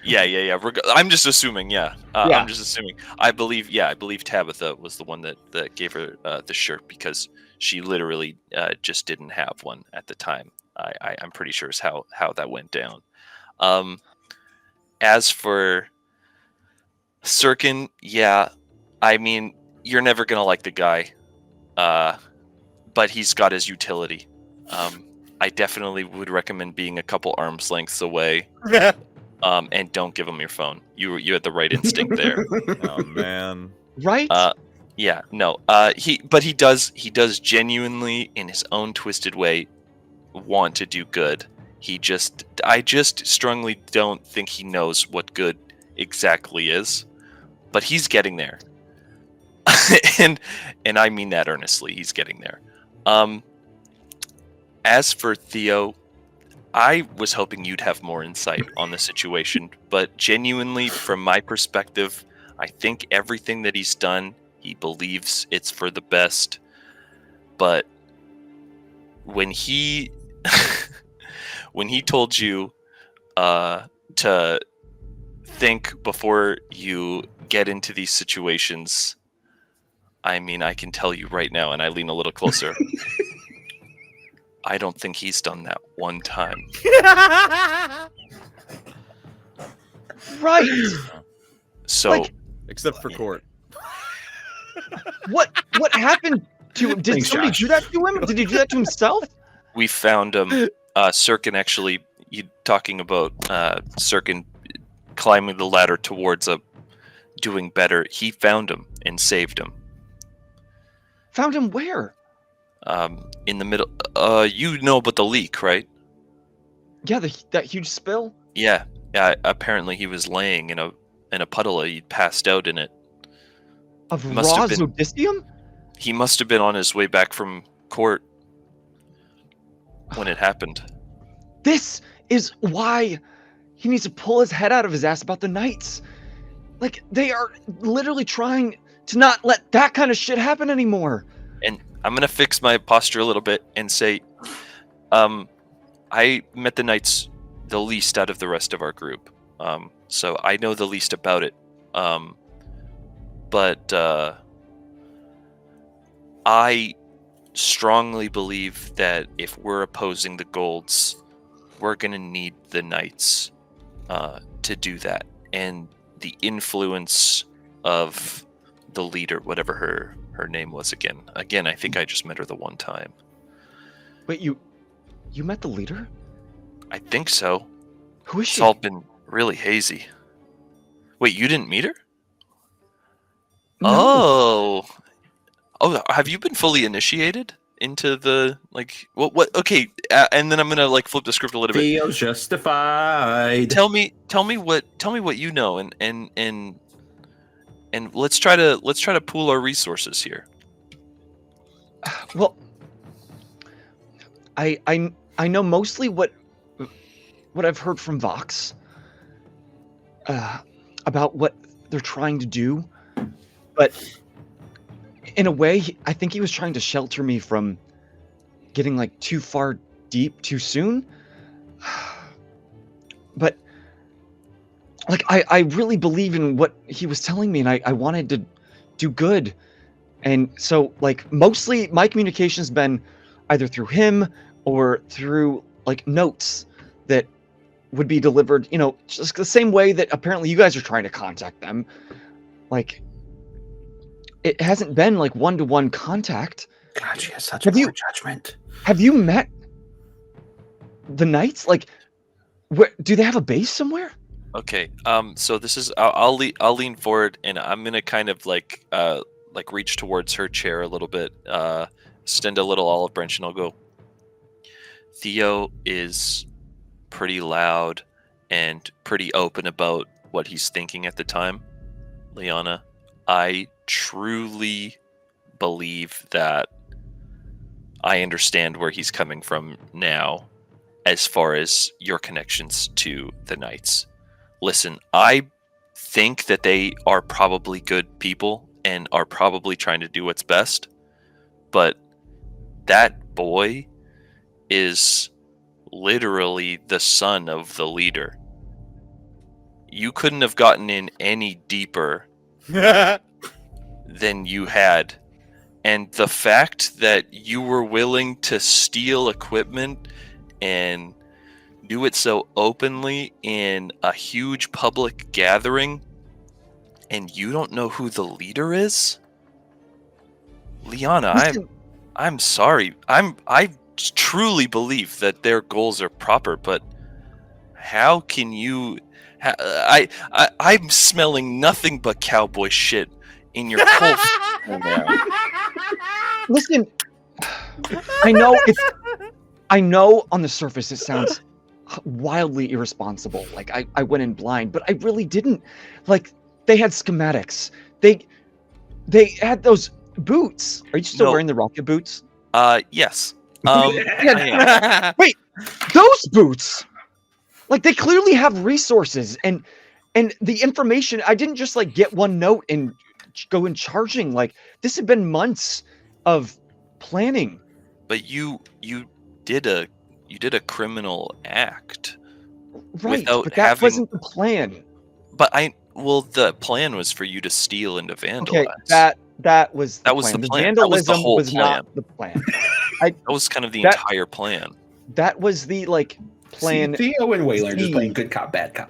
yeah. I'm just assuming, yeah. I'm just assuming. I believe Tabitha was the one that gave her the shirt, because she literally just didn't have one at the time. I'm pretty sure is how that went down. As for Sirkin, yeah, I mean, you're never gonna like the guy, but he's got his utility. I definitely would recommend being a couple arms lengths away. And don't give him your phone. You had the right instinct there. Oh man. Right? Yeah, no. He does genuinely, in his own twisted way, want to do good. I just strongly don't think he knows what good exactly is, but he's getting there. and I mean that earnestly. He's getting there. As for Theo, I was hoping you'd have more insight on the situation, but genuinely, from my perspective, I think everything that he's done, he believes it's for the best. But when he when he told you to think before you get into these situations, I mean, I can tell you right now, and I lean a little closer. I don't think he's done that one time. Right. So, Like- Except for court. What happened to him? Did Thanks, somebody Josh. do that to him? Did he do that to himself? we found him. Sirkin actually, you talking about Sirkin climbing the ladder towards doing better. He found him and saved him. Found him where? In the middle. You know about the leak, right? Yeah, that huge spill. Yeah. Apparently, he was laying in a puddle. He passed out in it. Of Must raw have been- zodicium? He must have been on his way back from court when it happened. This is why he needs to pull his head out of his ass about the knights. Like, they are literally trying to not let that kind of shit happen anymore. And I'm gonna fix my posture a little bit and say, I met the knights the least out of the rest of our group, so I know the least about it. But I strongly believe that if we're opposing the Golds, we're gonna need the knights to do that, and the influence of the leader, whatever her name was again. Again, I think I just met her the one time. Wait, you met the leader? I think so. Who is It's she? all been really hazy. Wait, you didn't meet her? No. Oh, have you been fully initiated into the what? Okay, and then I'm gonna flip the script a little bit. Feels justified. Tell me what you know, and let's try to pool our resources here. Well, I know mostly what I've heard from Vox about what they're trying to do, but in a way, I think he was trying to shelter me from getting too far deep too soon. But I really believe in what he was telling me, and I wanted to do good. And so mostly my communication has been either through him or through notes that would be delivered, just the same way that apparently you guys are trying to contact them. It hasn't been one-to-one contact. God, she has such Have poor you- judgment. Have you met the knights? Where do they have a base somewhere? Okay. So this is I'll lean forward and I'm gonna kind of reach towards her chair a little bit, extend a little olive branch, and I'll go. Theo is pretty loud and pretty open about what he's thinking at the time. Liana, I truly believe that I understand where he's coming from now as far as your connections to the Knights. Listen, I think that they are probably good people and are probably trying to do what's best, but that boy is literally the son of the leader. You couldn't have gotten in any deeper than you had. And the fact that you were willing to steal equipment and do it so openly in a huge public gathering, and you don't know who the leader is? Liana, Listen, I'm sorry. I truly believe that their goals are proper, but how can you I'm smelling nothing but cowboy shit in your whole right now. Listen, I know on the surface it sounds wildly irresponsible. Like I went in blind, but I really didn't. Like they had schematics. They had those boots. Are you still No. wearing the rocket boots? Yes. Yeah. Wait, those boots. Like they clearly have resources and the information. I didn't just like get one note and go in charging. Like this had been months of planning. But you did a criminal act. Right, Without but that having- wasn't the plan. But the plan was for you to steal and to vandalize. Okay, that was the That was plan. the plan. That was Vandalism the whole was plan. not the plan. That was kind of the That- entire plan. That was the like plan. See, Theo and Wayland just C. playing good cop, bad cop.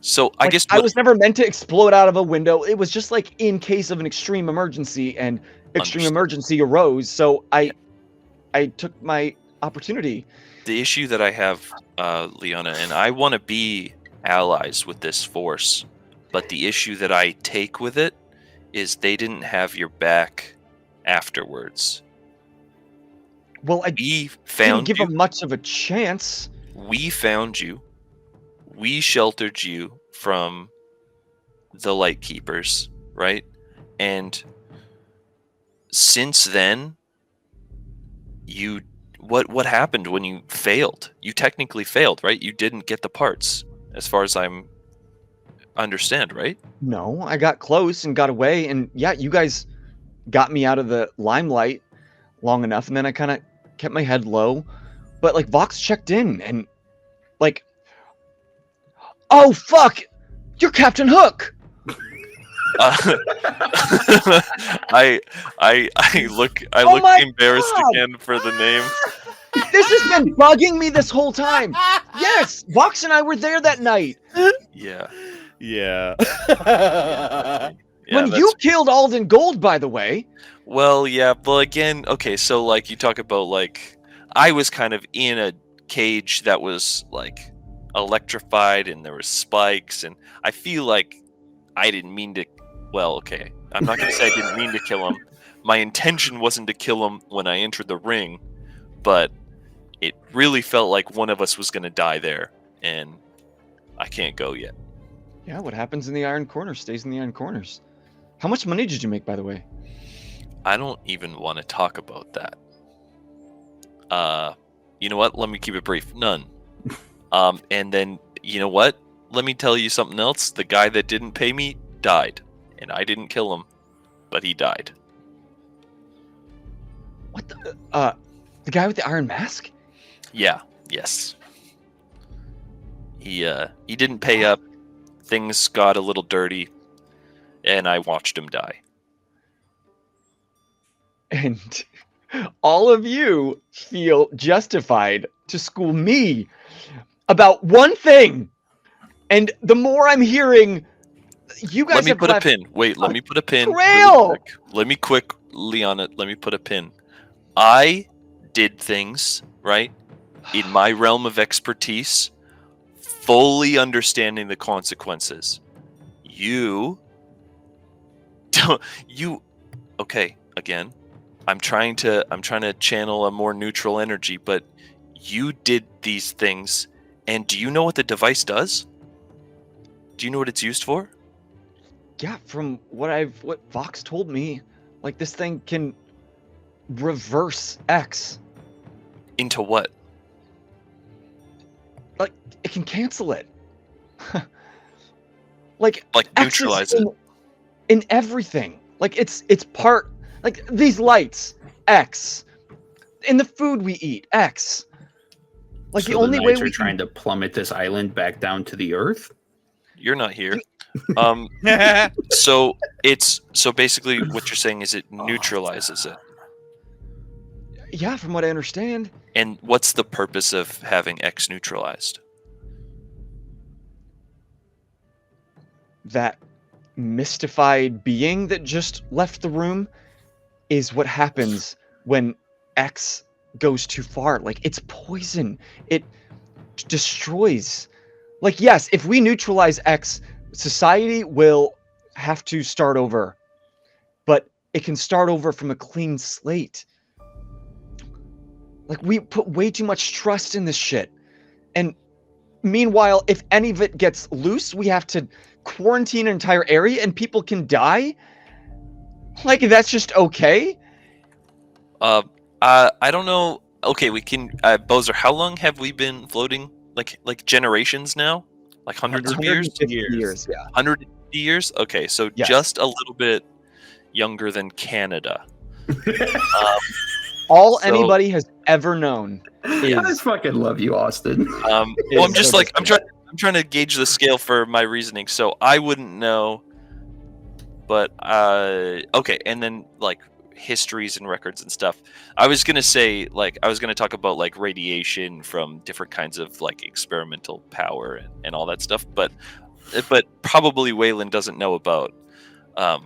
So I Like, guess I was never meant to explode out of a window. It was just like in case of an extreme emergency, and extreme Understood. emergency arose. So I took my opportunity. the issue that I have, Leona, and I want to be allies with this force, but the issue that I take with it is they didn't have your back afterwards. Well, I We didn't found give you. him much of a chance. We found you. We sheltered you from the Lightkeepers, right? And since then, what happened when you failed? You technically failed, right? You didn't get the parts, as far as I'm understand, right? No, I got close and got away, and yeah, you guys got me out of the limelight long enough, and then I kind of kept my head low. But like Vox checked in, and like, oh fuck, you're Captain Hook. I look Oh my embarrassed God! again for the name. This has been bugging me this whole time. Yes, Vox and I were there that night Yeah. Yeah. Yeah, when that's- you killed Alden Gold, by the way. Well, yeah, but again, okay, so like you talk about like I was kind of in a cage that was like electrified and there were spikes, and I feel like I didn't mean to. Well, okay, I'm not gonna say I didn't mean to kill him. My intention wasn't to kill him when I entered the ring, but it really felt like one of us was gonna die there, and I can't go yet. Yeah, what happens in the Iron Corner stays in the Iron Corners. How much money did you make, by the way? I don't even want to talk about that. You know what? Let me keep it brief. None. And then, you know what? Let me tell you something else. The guy that didn't pay me died. And I didn't kill him, but he died. What the guy with the iron mask? Yeah. Yes. He didn't pay up. Things got a little dirty, and I watched him die. And all of you feel justified to school me about one thing. And the more I'm hearing, you guys Let me have put a left pin. Wait, let me put a pin. trail. Really quick. Let me quick, Leon, let me put a pin. I did things, right, in my realm of expertise, fully understanding the consequences. You don't, okay, again, I'm trying to channel a more neutral energy, but you did these things, and do you know what the device does? Do you know what it's used for? Yeah, from what Vox told me, like this thing can reverse X. Into what? Like it can cancel it. like Like X is neutralize it. in everything. Like it's part, like these lights, X. In the food we eat, X. Like So the only way Knights we are trying to plummet this island back down to the earth. You're not here. So basically what you're saying is it neutralizes it. Yeah, from what I understand. And what's the purpose of having X neutralized? That mystified being that just left the room is what happens when X goes too far. Like it's poison. It destroys Like, yes, if we neutralize X, society will have to start over. But it can start over from a clean slate. Like, we put way too much trust in this shit. And meanwhile, if any of it gets loose, we have to quarantine an entire area and people can die? Like, that's just okay? I don't know. Okay, we can. Bozer, how long have we been floating? Like generations now? Like hundreds of years? 150 years, yeah. 150 years? Okay, so Yes. just a little bit younger than Canada. All So- anybody has ever known I is just fucking love you, Austin. Well, I'm just like I'm trying to gauge the scale for my reasoning. So I wouldn't know, but okay, and then like histories and records and stuff. I was gonna say I was gonna talk about like radiation from different kinds of like experimental power and all that stuff, but probably Wayland doesn't know about.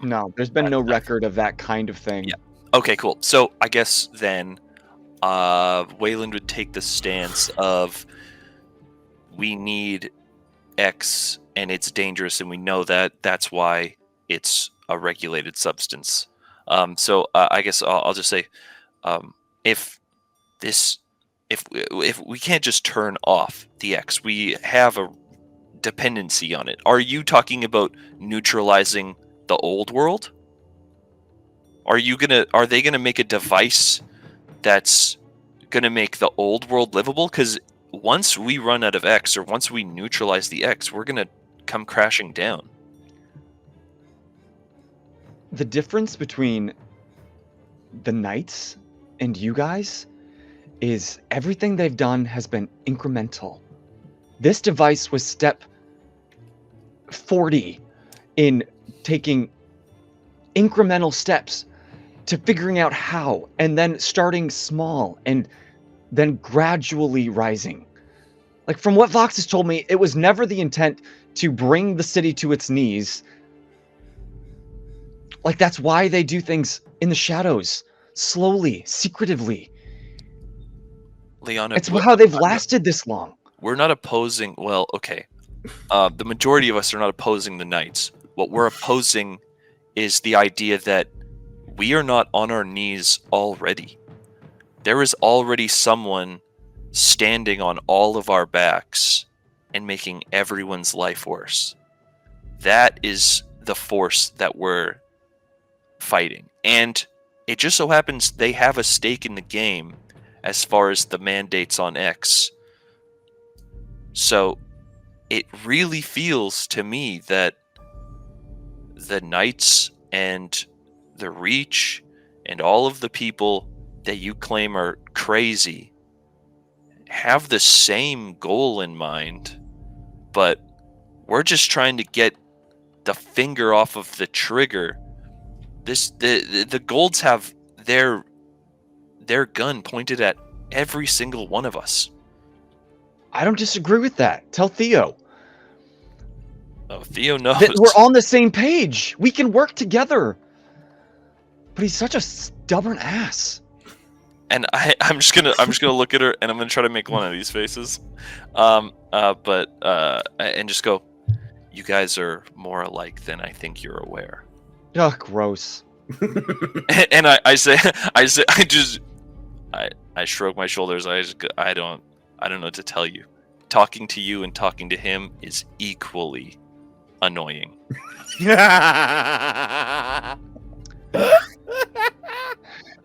no, there's been no record of that kind of thing. Yeah. Okay, cool. So I guess then Wayland would take the stance of we need X and it's dangerous and we know that. That's why it's a regulated substance. So I guess I'll just say if we can't just turn off the X, we have a dependency on it. Are you talking about neutralizing the old world? Are they gonna make a device that's gonna make the old world livable? Because once we run out of X, or once we neutralize the X, we're gonna come crashing down. The difference between the Knights and you guys is everything they've done has been incremental. This device was step 40 in taking incremental steps to figuring out how, and then starting small and then gradually rising. Like, from what Vox has told me, it was never the intent to bring the city to its knees. Like, that's why they do things in the shadows, slowly, secretively. Liana, It's how they've lasted this long. we're not opposing. Well, okay. The majority of us are not opposing the Knights. What we're opposing is the idea that we are not on our knees already. There is already someone standing on all of our backs and making everyone's life worse. That is the force that we're fighting. And it just so happens they have a stake in the game as far as the mandates on X. So it really feels to me that the Knights and the Reach and all of the people that you claim are crazy have the same goal in mind, but we're just trying to get the finger off of the trigger. The Golds have their gun pointed at every single one of us. I don't disagree with that. Tell Theo. Oh, Theo knows. That we're on the same page. We can work together. But he's such a stubborn ass. And I'm just gonna look at her and I'm gonna try to make one of these faces, and just go. You guys are more alike than I think you're aware. Ugh, gross. And I shrug my shoulders. I don't know what to tell you. Talking to you and talking to him is equally annoying.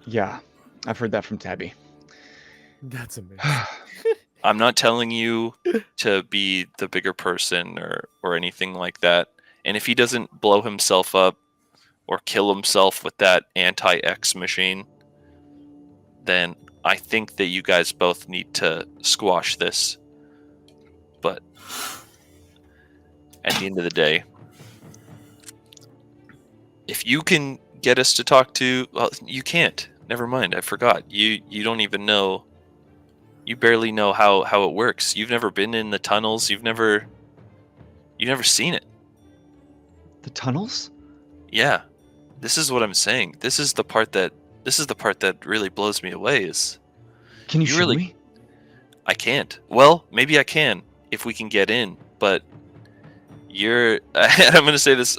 Yeah, I've heard that from Tabby. That's amazing. I'm not telling you to be the bigger person or anything like that. And if he doesn't blow himself up or kill himself with that anti-X machine, then I think that you guys both need to squash this. But at the end of the day, if you can get us to talk to, well, you can't. Never mind, I forgot. You don't even know. You barely know how it works. You've never been in the tunnels. You've never seen it. The tunnels? Yeah. This is what I'm saying. This is the part that really blows me away is Can you You show really- me? I can't. Well, maybe I can if we can get in. but you're. I'm going to say this.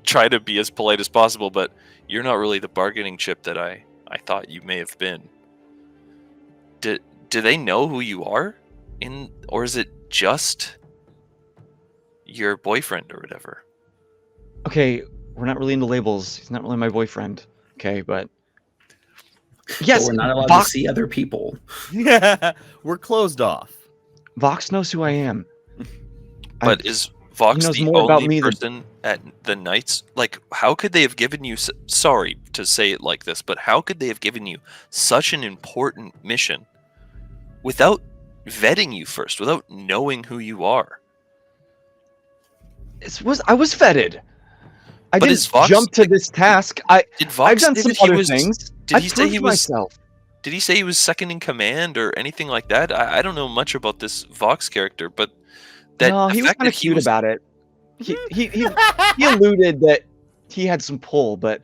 Try to be as polite as possible, but you're not really the bargaining chip that I thought you may have been. Do they know who you are, or is it just your boyfriend or whatever? Okay, we're not really into labels. He's not really my boyfriend. Okay, but yes, But we're not allowed Vox, to see other people. Yeah, we're closed off. Vox knows who I am. But is Vox knows the more about only me than- person at the Knights? Like, how could they have given you? Sorry to say it like this, but how could they have given you such an important mission without vetting you first, without knowing who you are? I was vetted. I But didn't is Vox- jump to this task. Did Vox I've done say some that he other was- things. Did he I've say he proved was? myself. Did he say he was second in command or anything like that? I don't know much about this Vox character, but No, the he was fact kind of that cute was- about it. He alluded that he had some pull, but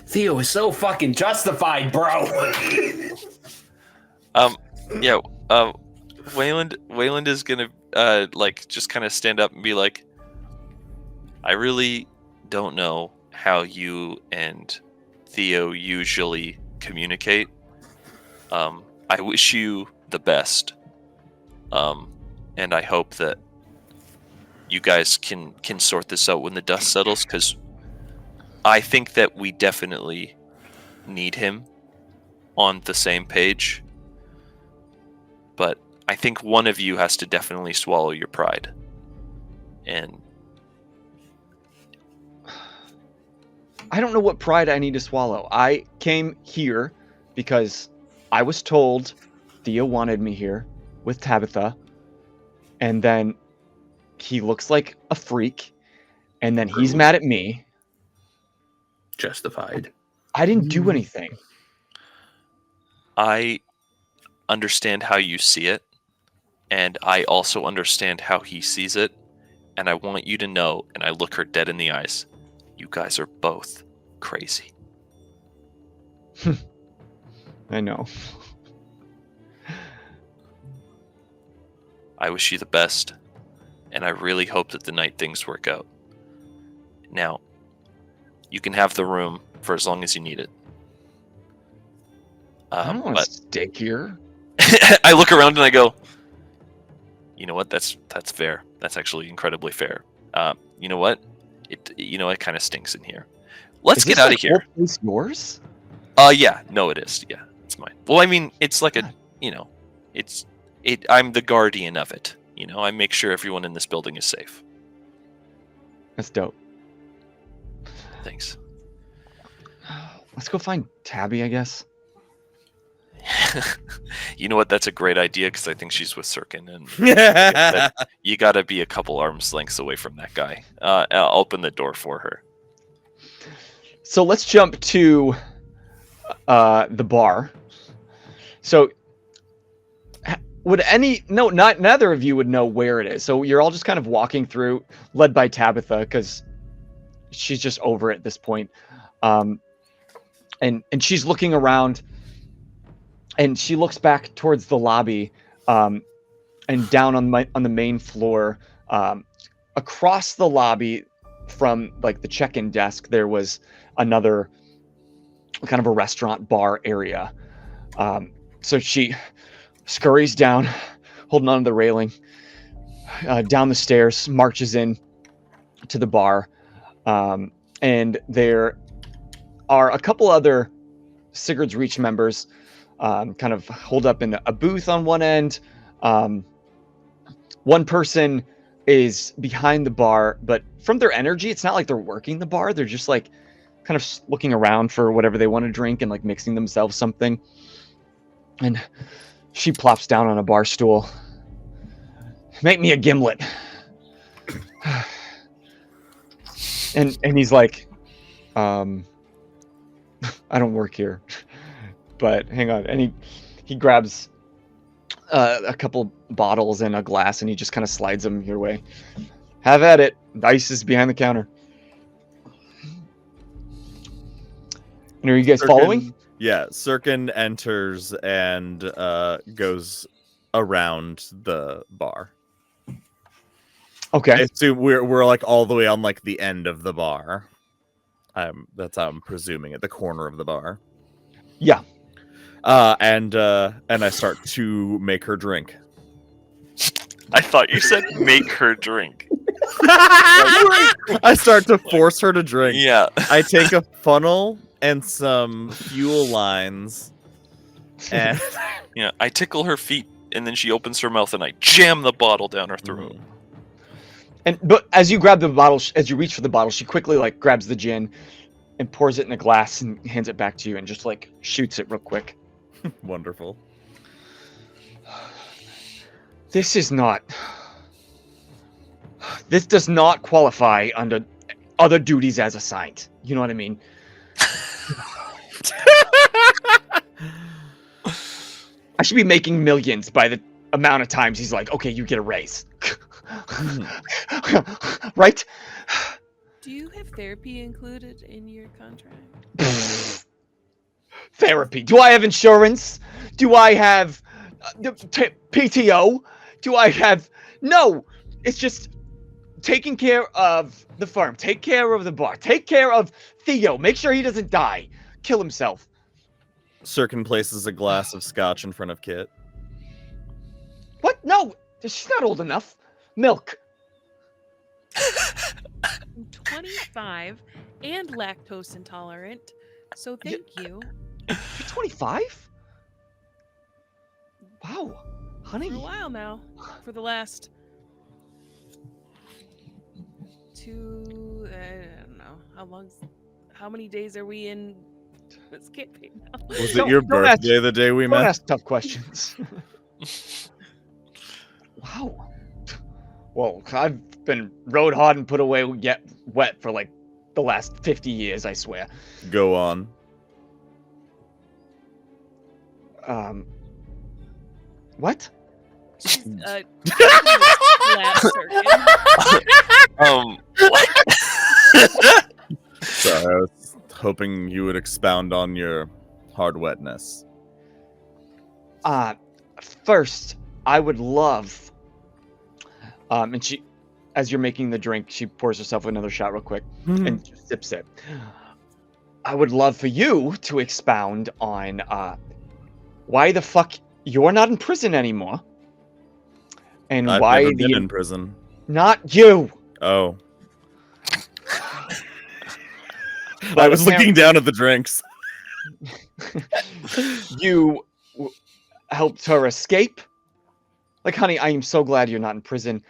Theo is so fucking justified, bro. Yeah. Wayland is gonna like just kind of stand up and be like, I really don't know how you and Theo usually communicate. I wish you the best. And I hope that you guys can sort this out when the dust settles, because I think that we definitely need him on the same page. But I think one of you has to definitely swallow your pride. And I don't know what pride I need to swallow. I came here because I was told Theo wanted me here with Tabitha, and then he looks like a freak, and then he's True. mad at me. Justified. I didn't do anything. I understand how you see it, and I also understand how he sees it, and I want you to know, and I look her dead in the eyes, you guys are both crazy. I know. I wish you the best, and I really hope that the night things work out. Now, you can have the room for as long as you need it. I don't want to But stay here. I look around and I go, you know what? That's fair. That's actually incredibly fair. You know what? It kind of stinks in here. Let's Is get this, out like, of here. whole place yours? Yeah, no, it is. Yeah, it's mine. Well, I mean, it's like I'm the guardian of it. I make sure everyone in this building is safe. That's dope. Thanks. Let's go find Tabby, I guess. You know what? That's a great idea, because I think she's with Sirkin, and you got to be a couple arms lengths away from that guy. I'll open the door for her. So let's jump to the bar. So neither of you would know where it is. So you're all just kind of walking through, led by Tabitha, because she's just over at this point. And she's looking around, and she looks back towards the lobby, and down on the main floor, across the lobby from like the check-in desk, there was another kind of a restaurant bar area. So she scurries down, holding onto the railing, down the stairs, marches in to the bar, and there are a couple other Sigurd's Reach members, kind of holed up in a booth on one end. One person is behind the bar, but from their energy, it's not like they're working the bar. They're just like kind of looking around for whatever they want to drink and like mixing themselves something. And she plops down on a bar stool. Make me a gimlet. and he's like, I don't work here, but hang on. And he grabs a couple bottles and a glass, and he just kind of slides them your way. Have at it. The ice is behind the counter. And are you guys following? Yeah, Sirkin enters and goes around the bar. I Okay. assume we're like all the way on like the end of the bar. That's how I'm presuming it, the corner of the bar. Yeah. And I start to make her drink. I thought you said make her drink. I start to force her to drink. Yeah. I take a funnel and some fuel lines, and Yeah. I tickle her feet, and then she opens her mouth, and I jam the bottle down her throat. But as you grab the bottle, as you reach for the bottle, she quickly like grabs the gin and pours it in a glass and hands it back to you and just like shoots it real quick. Wonderful. This is not. This does not qualify under other duties as assigned. You know what I mean? I should be making millions by the amount of times he's like, okay, you get a raise. Right? Do you have therapy included in your contract? Therapy. Do I have insurance? Do I have PTO? Do I have... No! It's just taking care of the farm. Take care of the bar. Take care of Theo. Make sure he doesn't die. Kill himself. Sirkin places a glass of scotch in front of Kit. What? No! She's not old enough. Milk. I'm 25 and lactose intolerant, so thank you. You're 25? Wow. Honey. For a while now. For the last I don't know. How many days are we in this campaign now? Was it your birthday the day we Don't met? ask tough questions. Wow. Well, I've been rode hard and put away yet wet for like the last 50 years, I swear. Go on. What? She's flat circuit. What? Sorry, I was hoping you would expound on your hard wetness. First, I would love, and she, as you're making the drink, she pours herself another shot real quick and just sips it. I would love for you to expound on why the fuck you're not in prison anymore, and I've why never been in prison. Not you. Oh. I was looking down at the drinks. You helped her escape. Like, honey, I am so glad you're not in prison.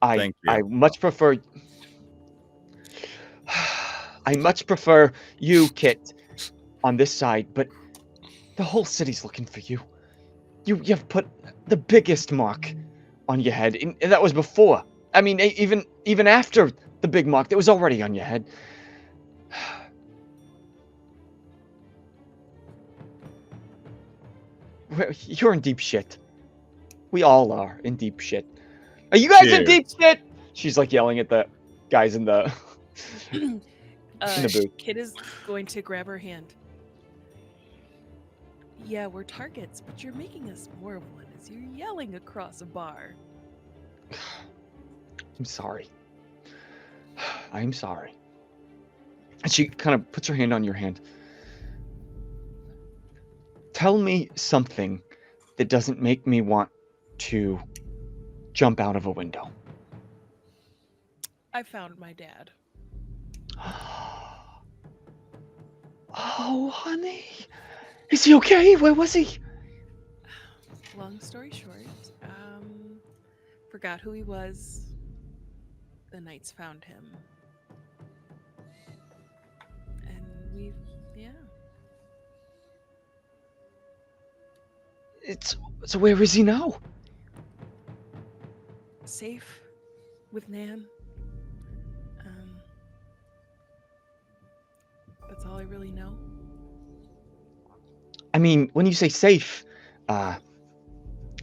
Thank you. I much prefer. I much prefer you, Kit, on this side, but the whole city's looking for you. You've put the biggest mark on your head, and that was before. I mean, even after the big mark that was already on your head. You're in deep shit. We all are in deep shit. Are you guys in deep shit? She's like yelling at the guys in the in the booth. Kid is going to grab her hand. Yeah, we're targets, but you're making us more of one as you're yelling across a bar. I'm sorry. I'm sorry. And she kind of puts her hand on your hand. Tell me something that doesn't make me want to jump out of a window. I found my dad. Oh, honey. Is he okay? Where was he? Long story short, forgot who he was. The Knights found him. And yeah. So where is he now? Safe with Nan. That's all I really know. I mean, when you say safe,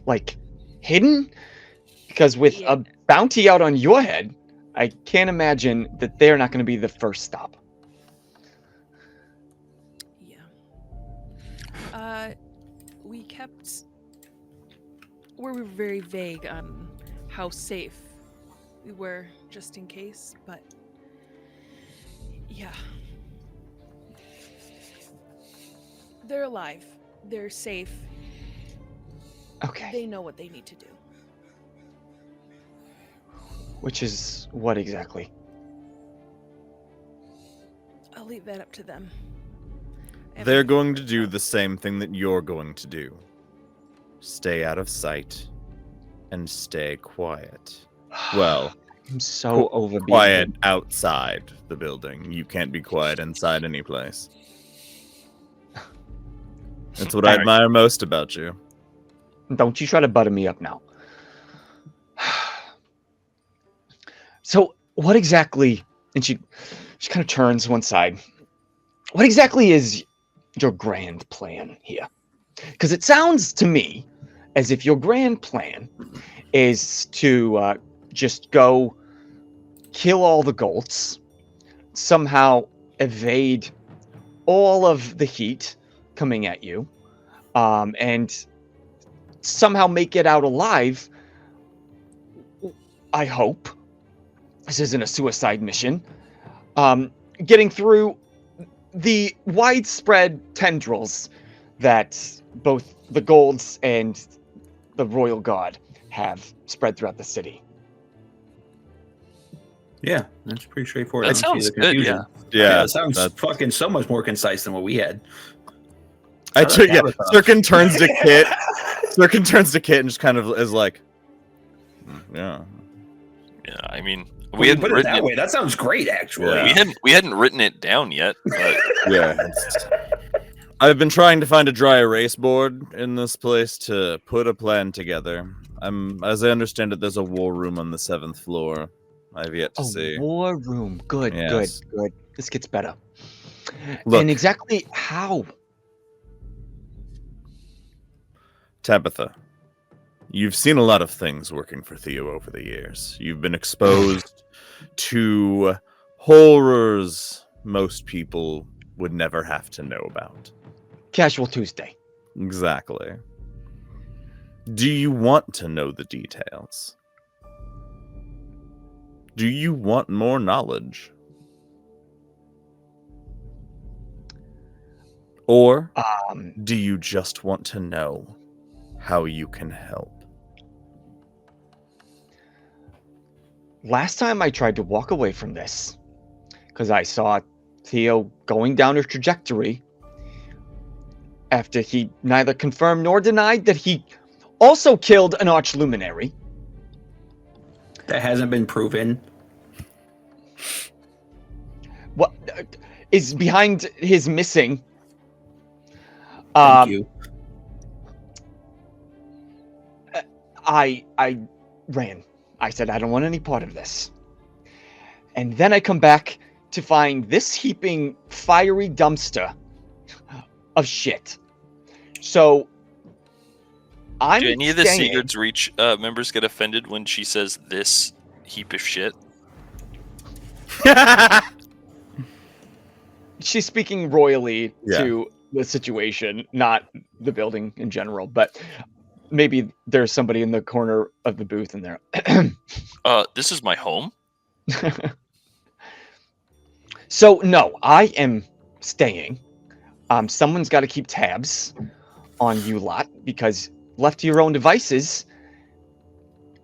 like hidden? Because with a bounty out on your head, I can't imagine that they're not going to be the first stop. Yeah. We kept were very vague on how safe we were, just in case. But yeah, they're alive. They're safe. Okay. They know what they need to do. Which is what exactly? I'll leave that up to them. They're going to do the same thing that you're going to do. Stay out of sight and stay quiet. Well, I'm so over being quiet outside the building. You can't be quiet inside any place. That's what I admire most about you. Don't you try to butter me up now. So, what exactly? And she kind of turns one side. What exactly is your grand plan here? Because it sounds to me as if your grand plan is to just go kill all the Golds, somehow evade all of the heat coming at you, and somehow make it out alive. I hope. This isn't a suicide mission. Getting through the widespread tendrils that both the Golds and the Royal Guard have spread throughout the city. Yeah, that's pretty straightforward. That I don't see sounds the good, confusion. Yeah, That sounds fucking so much more concise than what we had. I Shut up, took. Yeah, Tabitha. Sirkin turns to Kit. Sirkin turns to Kit and just kind of is like, yeah. Yeah, I mean, When we you hadn't put it written that it. way, that sounds great, actually. Yeah. We hadn't written it down yet. But Yeah. I've been trying to find a dry erase board in this place to put a plan together. As I understand it, there's a war room on the 7th floor. I've yet to see. War room. Good, Yes. good. This gets better. Look, And exactly how? Tabitha, you've seen a lot of things working for Theo over the years. You've been exposed to horrors most people would never have to know about. Casual Tuesday. Exactly. Do you want to know the details? Do you want more knowledge? Or do you just want to know how you can help? Last time I tried to walk away from this, because I saw Theo going down a trajectory after he neither confirmed nor denied that he also killed an archluminary. That hasn't been proven. What is behind his missing? Thank you. I ran. I said, I don't want any part of this. And then I come back to find this heaping fiery dumpster of shit. So I'm do any of the staying. Secrets Reach members get offended when she says this heap of shit? She's speaking royally Yeah. to the situation, not the building in general. But maybe there's somebody in the corner of the booth in there. This is my home. So no, I am staying. Someone's got to keep tabs on you lot, because left to your own devices.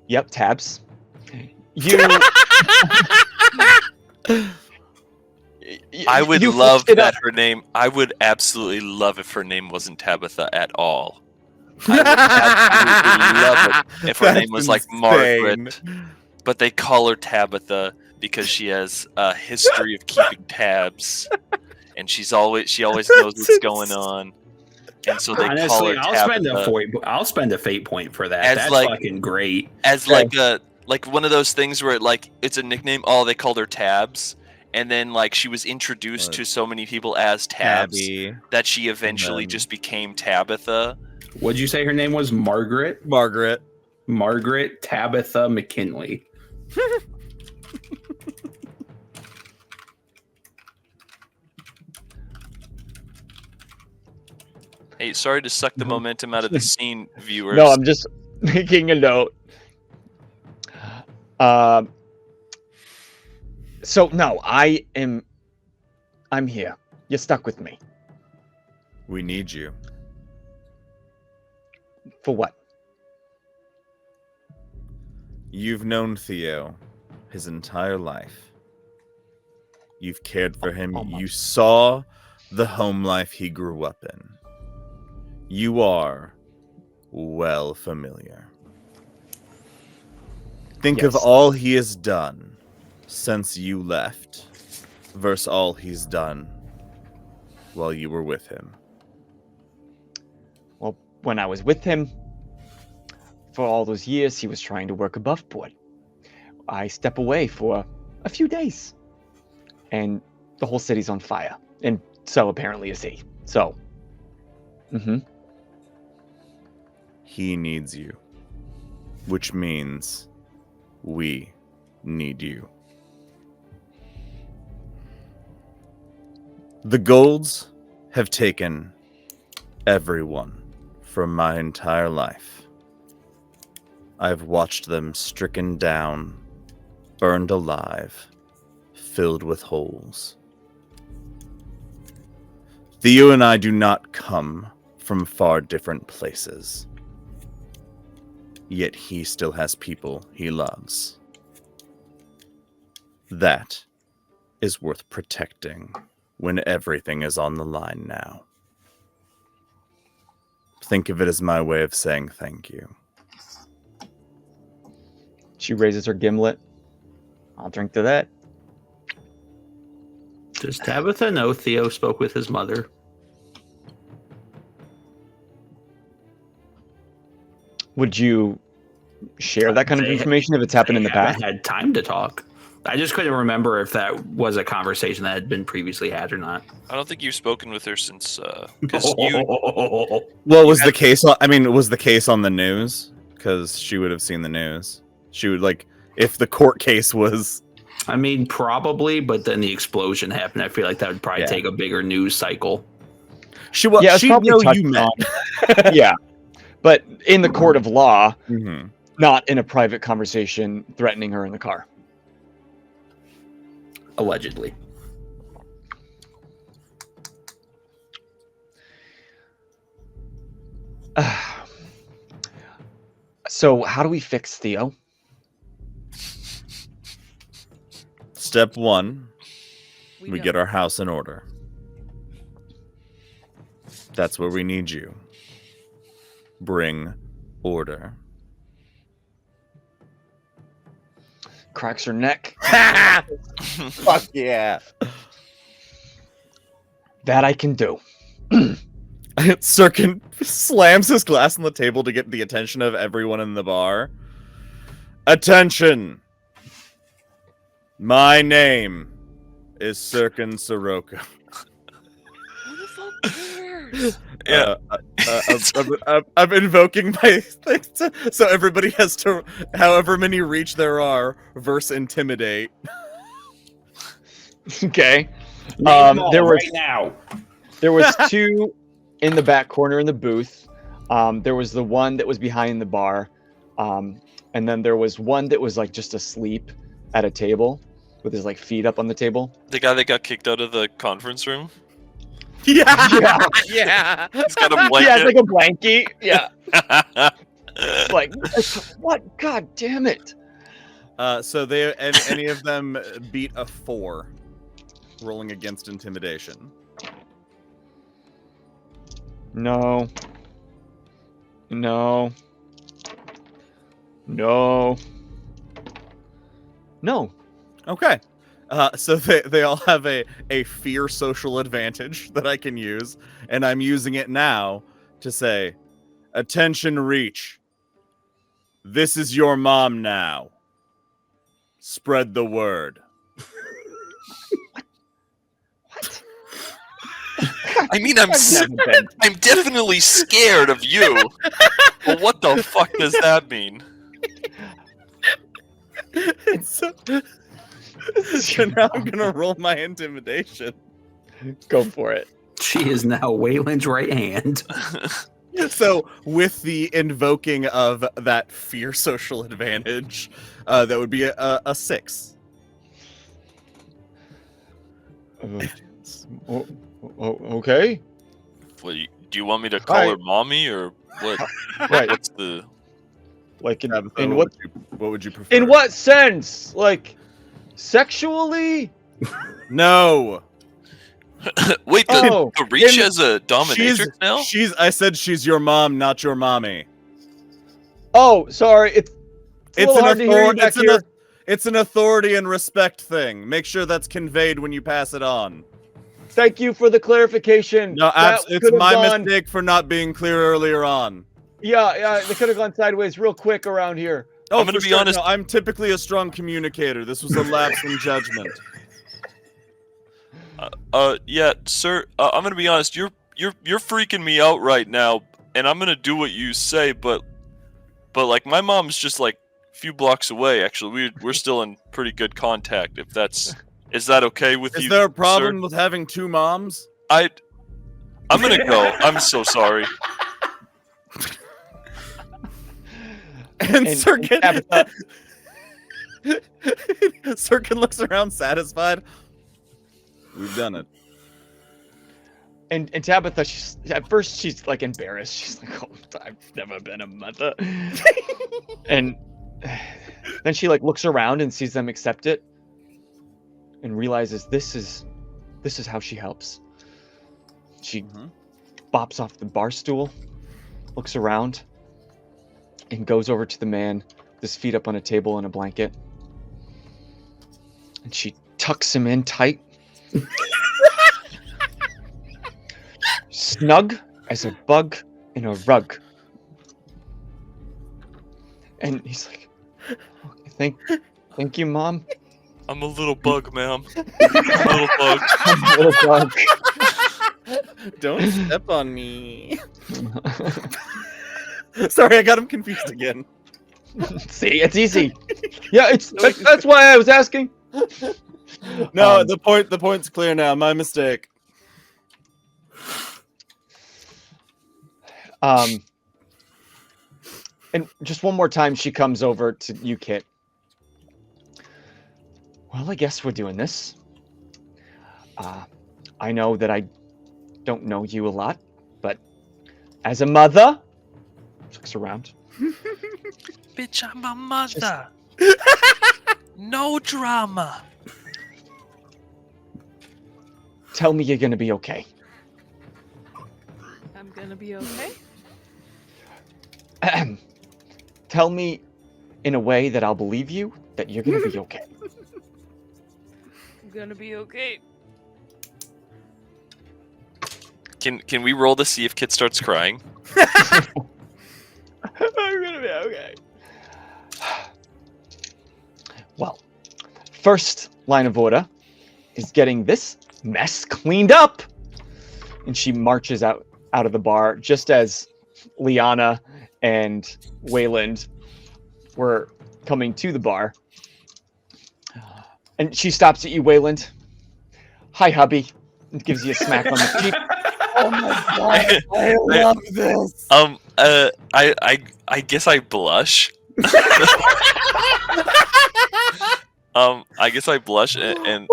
Yep, tabs. You. I would you love fucked it that up. her name. I would absolutely love if her name wasn't Tabitha at all. I would absolutely love it if her That's name was like insane. Margaret, but they call her Tabitha because she has a history of keeping tabs, and she always knows what's going on, and so they call her Honestly, Tabitha. I'll spend a fate point for that. As That's like- fucking great. As like one of those things where it's a nickname. Oh, they called her Tabs, and then like she was introduced to so many people as Tabs Tabby. that she eventually then- just became Tabitha. What'd you say her name was? Margaret? Margaret. Margaret Tabitha McKinley. Hey, sorry to suck the momentum out of the scene, viewers. No, I'm just making a note. So no, I'm here. You're stuck with me. We need you. For what? You've known Theo his entire life. You've cared for him. Almost. You saw the home life he grew up in. You are well familiar. Think of Yes. all he has done since you left versus all he's done while you were with him. Well, when I was with him, for all those years, he was trying to work above board. I step away for a few days, and the whole city's on fire. And so apparently is he. So, He needs you, which means we need you. The Golds have taken everyone from my entire life. I've watched them stricken down, burned alive, filled with holes. Theo and I do not come from far different places. Yet he still has people he loves. That is worth protecting when everything is on the line now. Think of it as my way of saying thank you. she raises her gimlet. I'll drink to that. Does Tabitha know Theo spoke with his mother? Would you share that kind of information if it's happened in the I haven't past? had time to talk. I just couldn't remember if that was a conversation that had been previously had or not. I don't think you've spoken with her since because you Well, was the case? Was the case on the news? Because she would have seen the news. She would if the court case was. I mean, probably, but then the explosion happened. I feel like that would probably take a bigger news cycle. She was. Yeah, it's she probably know touched you met. on. Yeah, but in the court of law, Mhm. not in a private conversation threatening her in the car. Allegedly. So how do we fix Theo? Step one, we don't. get our house in order. That's where we need you. Bring order. Cracks her neck. Fuck yeah. That I can do. Sirkin slams his glass on the table to get the attention of everyone in the bar. Attention! My name is Sirkin Soroka. Who the fuck cares? Yeah. I'm invoking my thing so everybody has to, however many reach there are, verse intimidate. Okay. Name them There all was right now. there was two in the back corner in the booth. There was the one that was behind the bar, and then there was one that was just asleep at a table with his feet up on the table. the guy that got kicked out of the conference room. Yeah. Yeah. Yeah. He's got a Yeah, it's blanket. like a blankie. Yeah. What? God damn it. So they and any of them beat a 4 rolling against intimidation. No. No. No. No. Okay. So they all have a fear social advantage that I can use, and I'm using it now to say, attention reach. This is your mom now. Spread the word. What? I mean, I'm definitely scared of you. But what the fuck does that mean? So now I'm gonna roll my intimidation. Go for it. She is now Waylon's right hand. So, with the invoking of that fear social advantage, that would be a 6. Okay. What, do you want me to call Hi. her mommy or what? Right. What's the? Like Tabitha, in what what would you prefer? in what sense? Like sexually? No. Wait, Oh, the Reach in- has a dominatrix now? I said she's your mom, not your mommy. Oh, sorry. It's a little hard to hear you back here. It's an authority and respect thing. Make sure that's conveyed when you pass it on. Thank you for the clarification. No, That it's could've my gone- mistake for not being clear earlier on. Yeah, they could have gone sideways real quick around here. Oh, I'm gonna for be sure. honest- No, I'm typically a strong communicator. This was a lapse in judgment. Yeah, sir. I'm gonna be honest. You're freaking me out right now, and I'm gonna do what you say, but like my mom's just like a few blocks away. Actually, we're still in pretty good contact. Is that okay with you? Is there a problem sir? with having two moms? I'm gonna go. I'm so sorry. And Sirkin, Tabitha- Sirkin looks around satisfied. We've done it. And Tabitha, at first she's like embarrassed. She's like, "Oh, I've never been a mother." And then she like looks around and sees them accept it, and realizes this is how she helps. She bops off the bar stool, looks around, and goes over to the man, with his feet up on a table and a blanket, and she tucks him in tight. Snug as a bug in a rug. And he's like, "Okay, thank you, Mom." I'm a little bug, ma'am. I'm a little bug. I'm a little bug. Don't step on me. Sorry, I got him confused again. See, it's easy. Yeah, that's why I was asking. No, the point's clear now. My mistake. And just one more time, she comes over to you, Kit. Well, I guess we're doing this. I know that I don't know you a lot, but as a mother, she looks around. Bitch, I'm a mother. No drama. Tell me you're gonna be okay. I'm gonna be okay. Tell me in a way that I'll believe you that you're gonna be okay. I'm gonna be okay. Can we roll to see if Kit starts crying? I'm gonna be okay. Well, first line of order is getting this mess cleaned up. And she marches out of the bar just as Liana and Wayland were coming to the bar. And she stops at you, Wayland. "Hi, hubby." And gives you a smack on the cheek. Oh my god, I love this. I guess I blush. I guess I blush and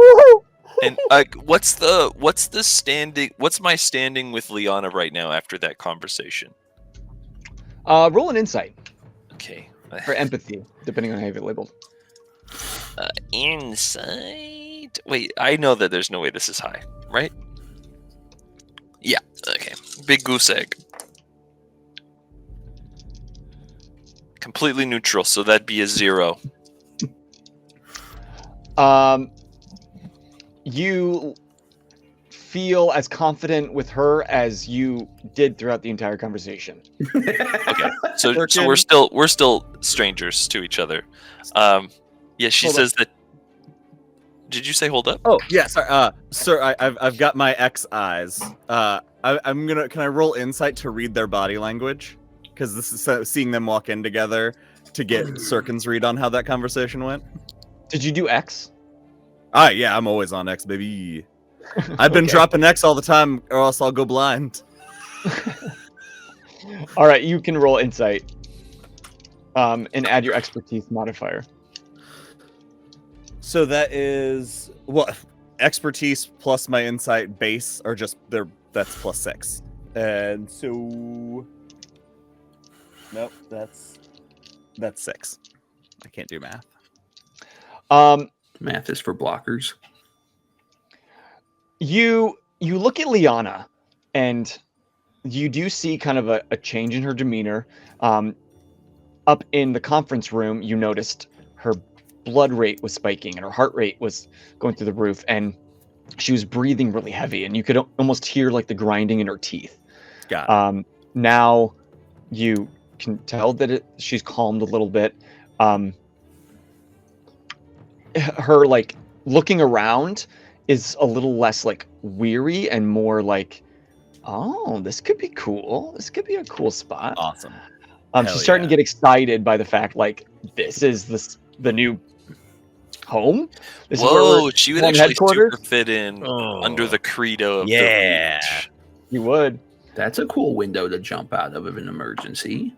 what's my standing with Liana right now after that conversation? Roll an insight Okay. or empathy, depending on how you have it labeled. Insight. Wait, I know that there's no way this is high, right? Yeah. Okay. Big goose egg. Completely neutral, so that'd be a 0. You feel as confident with her as you did throughout the entire conversation. Okay. So Birkin. we're still strangers to each other. Yeah, she Hold says that. Did you say hold up? Oh yeah, sorry, sir. I've got my X eyes. I'm gonna. Can I roll insight to read their body language? Because this is seeing them walk in together to get Sirkin's read on how that conversation went. Did you do X? Yeah, I'm always on X, baby. I've been Okay. dropping X all the time, or else I'll go blind. All right, you can roll insight, and add your expertise modifier. So that is expertise plus my insight base are just that's +6. And so nope, that's 6. I can't do math. Math is for blockers. You look at Liana, and you do see kind of a change in her demeanor. Up in the conference room, you noticed her blood rate was spiking and her heart rate was going through the roof, and she was breathing really heavy, and you could almost hear like the grinding in her teeth. Got it. Now you can tell that she's calmed a little bit. Her like looking around is a little less like weary and more like, oh, this could be cool. This could be a cool spot. Awesome. She's starting to get excited by the fact like this is the new home. This is where Whoa, we're she would on actually headquarters. super fit in under the credo of Yeah. the Reach. You would. That's a cool window to jump out of an emergency.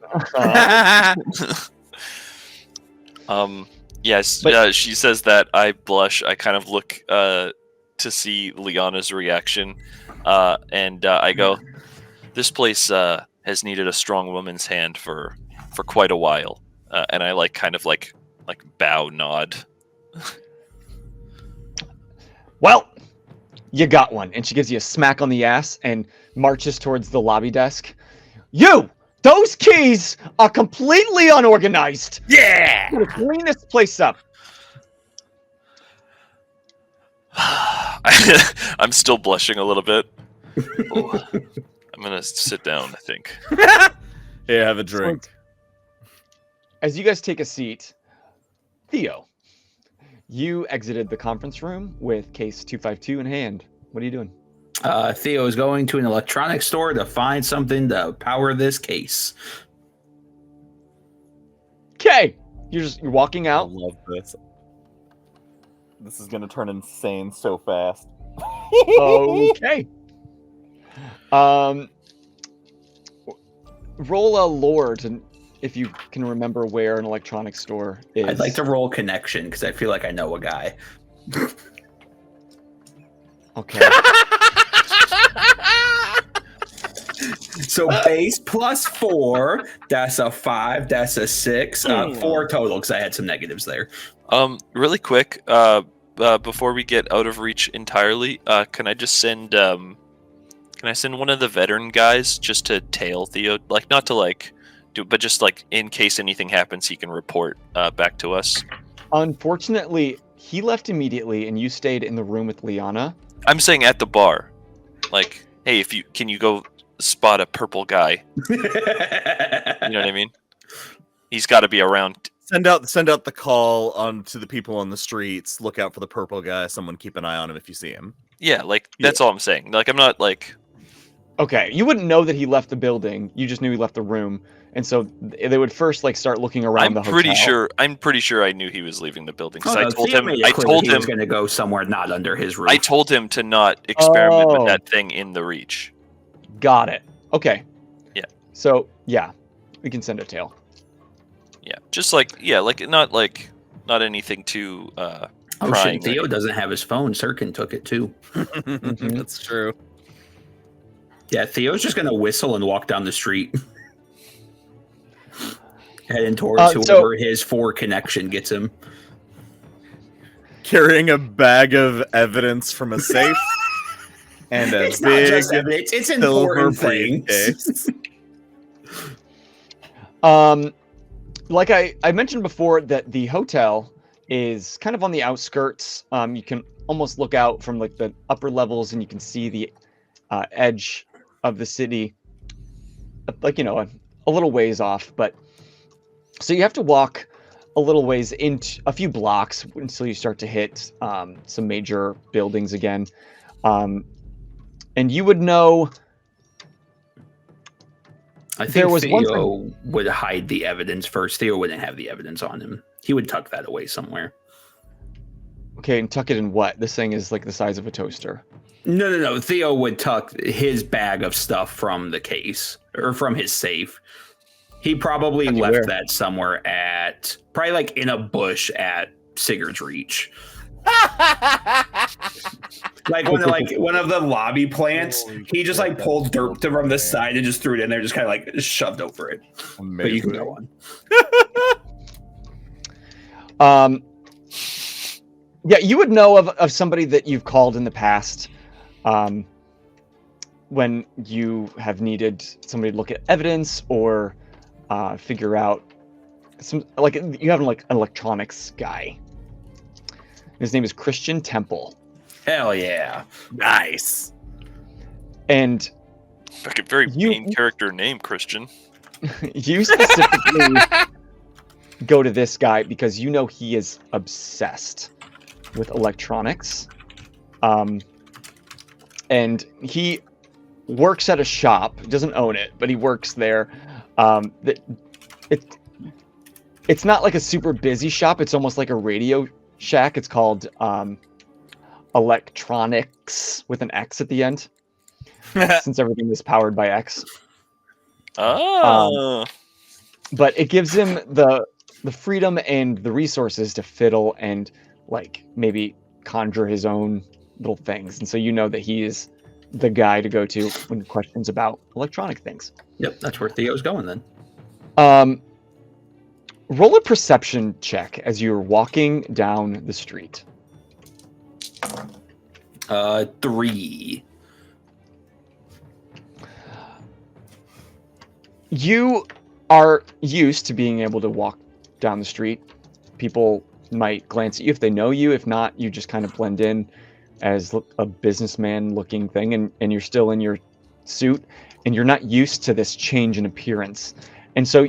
Yes, But- she says that. I blush. I kind of look to see Liana's reaction, and I go, "This place has needed a strong woman's hand for quite a while," and I kind of bow nod. Well, you got one. And she gives you a smack on the ass and marches towards the lobby desk. Those keys are completely unorganized. Yeah. I'm gonna clean this place up. I'm still blushing a little bit. Oh, I'm gonna sit down, I think. Here, have a drink. As you guys take a seat, Theo, you exited the conference room with case 252 in hand. What are you doing? Theo is going to an electronics store to find something to power this case. Okay, you're walking I out. love this. This is gonna turn insane so fast. Okay. Roll a lore to, if you can remember where an electronics store is. I'd like to roll connection because I feel like I know a guy. Okay. So base +4, that's a 5, that's a 6, 4 total because I had some negatives there. Really quick, before we get out of reach entirely, can I just send can I send one of the veteran guys just to tail Theo, not to do, but just in case anything happens, he can report back to us. Unfortunately, he left immediately, and you stayed in the room with Liana. I'm saying at the bar, hey, can you go spot a purple guy? You know what I mean? He's got to be around. Send out the call on to the people on the streets. Look out for the purple guy. Someone keep an eye on him if you see him. Yeah, that's all I'm saying. I'm not Okay, you wouldn't know that he left the building. You just knew he left the room, and so they would first start looking around the hotel. I'm pretty sure I knew he was leaving the building because Oh, I no, told Theo him. made it I clear told that he was him. going to go somewhere not under his roof. I told him to not experiment Oh. with that thing in the reach. Got it. Okay. Yeah. So yeah, we can send a tail. Yeah, just not anything too Oh prying. shit, Theo doesn't have his phone. Sirkin took it too. That's true. Yeah, Theo's just going to whistle and walk down the street. Heading towards whoever his 4 connection gets him. Carrying a bag of evidence from a safe and a It's not big just evidence, it's silver important things. briefcase. Like I mentioned before, that the hotel is kind of on the outskirts. You can almost look out from the upper levels, and you can see the edge of the city, a little ways off. But so you have to walk a little ways into a few blocks until you start to hit some major buildings again. And you would know. I think There was one Theo would hide the evidence first. Theo wouldn't have the evidence on him. He would tuck that away somewhere. Okay, and tuck it in what? This thing is like the size of a toaster. No. Theo would tuck his bag of stuff from the case or from his safe. He probably Tuck it left where? that somewhere at probably like in a bush at Sigurd's Reach. Like one of the lobby plants, Holy he just shit, like that's pulled so dirt from the funny. side and just threw it in there, just kind of like shoved over it. Amazing. But you can go on. Yeah, you would know of somebody that you've called in the past, when you have needed somebody to look at evidence or figure out some, like, you have like an electronics guy. His name is Christian Temple, Hell yeah. Nice. and Like a very You- main character name, Christian. you specifically go to this guy because you know he is obsessed with electronics, and he works at a shop. He doesn't own it, but he works there. It's not like a super busy shop. It's almost like a Radio Shack. It's called Electronics with an X at the end, since everything is powered by X. Oh. But it gives him the freedom and the resources to fiddle and like maybe conjure his own little things. And so you know that he is the guy to go to when questions about electronic things. Yep, that's where Theo's going then. Roll a perception check as you're walking down the street. 3. You are used to being able to walk down the street. People might glance at you if they know you. If not, you just kind of blend in as a businessman looking thing, and you're still in your suit, and you're not used to this change in appearance. And so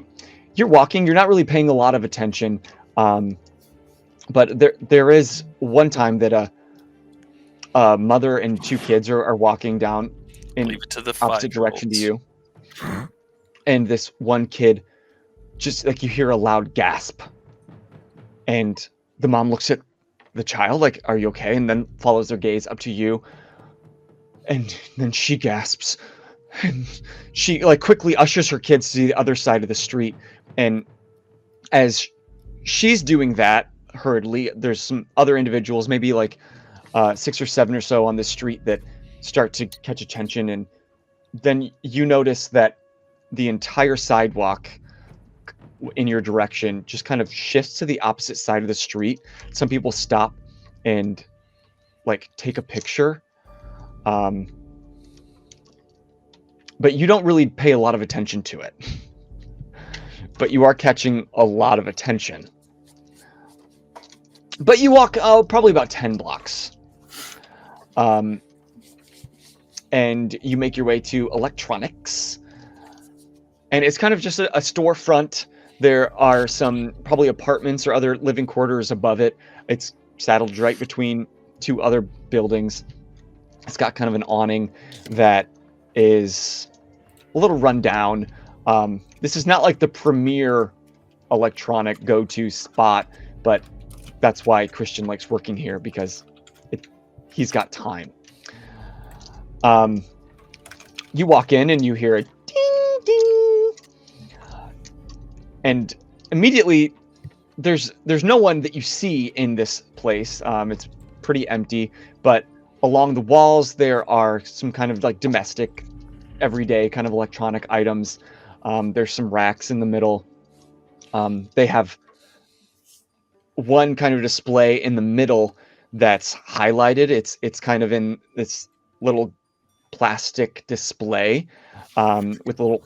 you're walking, you're not really paying a lot of attention. But there is one time that a mother and 2 kids are walking down in Leave it to the opposite direction to 5-year-olds. you. And this one kid, just like you hear a loud gasp. And the mom looks at the child like, "Are you okay?" And then follows their gaze up to you. And then she gasps. And she like quickly ushers her kids to the other side of the street. And as she's doing that hurriedly, there's some other individuals, maybe like 6 or 7 or so on the street, that start to catch attention. And then you notice that the entire sidewalk in your direction just kind of shifts to the opposite side of the street. Some people stop and like take a picture. But you don't really pay a lot of attention to it. But you are catching a lot of attention. But you walk probably about 10 blocks. And you make your way to electronics. And it's kind of just a storefront. There are some probably apartments or other living quarters above it. It's saddled right between 2 other buildings. It's got kind of an awning that is a little run down. This is not like the premier electronic go-to spot, but that's why Christian likes working here, because he's got time. You walk in and you hear a ding ding, and immediately there's no one that you see in this place. It's pretty empty, but along the walls there are some kind of like domestic, everyday kind of electronic items. There's some racks in the middle. They have one kind of display in the middle that's highlighted. It's kind of in this little plastic display with little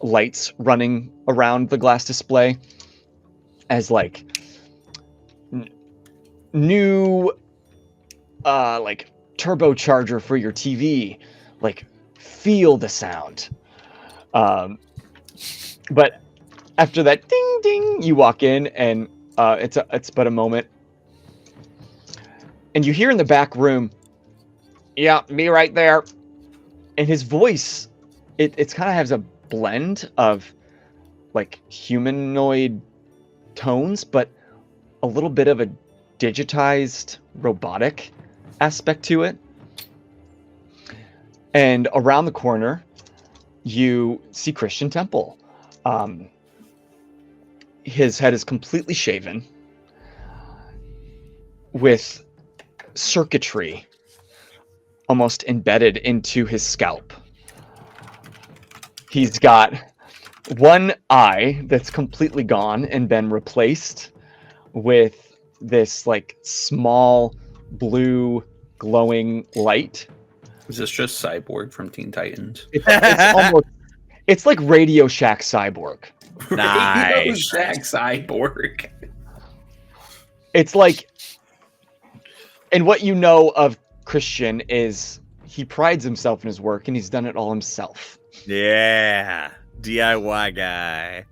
lights running around the glass display as like new like turbocharger for your TV, like feel the sound. But after that ding ding, you walk in and it's but a moment, and you hear in the back room, "Yeah, me right there." And his voice, it's kind of has a blend of like humanoid tones, but a little bit of a digitized robotic aspect to it. And around the corner, you see Christian Temple. His head is completely shaven with circuitry almost embedded into his scalp. He's got one eye that's completely gone and been replaced with this like small blue glowing light. Is this just Cyborg from Teen Titans? It's like Radio Shack Cyborg. Radio Nice. Shack Cyborg. It's like, and what you know of Christian is he prides himself in his work and he's done it all himself. Yeah. DIY guy.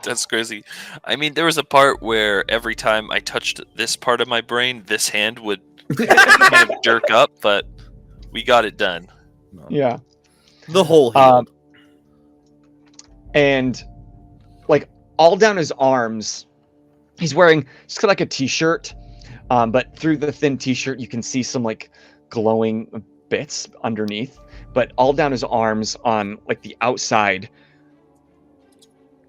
That's crazy. I mean, there was a part where every time I touched this part of my brain, this hand would kind of jerk up, but we got it done. Yeah. The whole healed. And like all down his arms, he's wearing just like a t-shirt, but through the thin t-shirt you can see some like glowing bits underneath. But all down his arms on like the outside,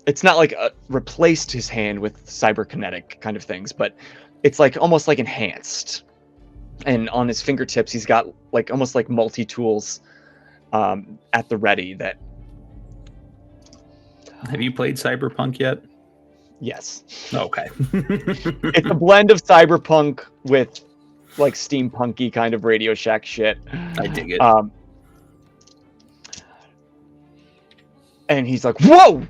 it's not like replaced his hand with cyberkinetic kind of things, but it's like almost like enhanced. And on his fingertips, he's got like almost like multi-tools at the ready that. Have you played Cyberpunk yet? Yes. Okay. It's a blend of cyberpunk with like steampunky kind of Radio Shack shit. I dig it. And he's like, "Whoa!"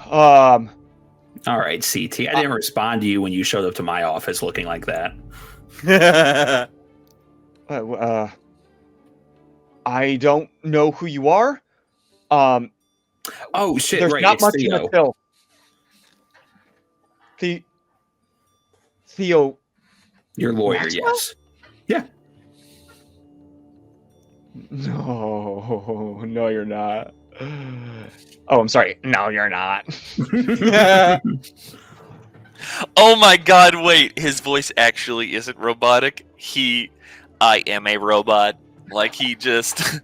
All right, CT. I didn't respond to you when you showed up to my office looking like that. I don't know who you are. Oh shit! There's Right, not it's much Theo. in the pill. Theo. Your lawyer, Maxwell? yes. Yeah. No, you're not. Oh, I'm sorry. No, you're not. Oh my god, wait. His voice actually isn't robotic. I am a robot. Like he just...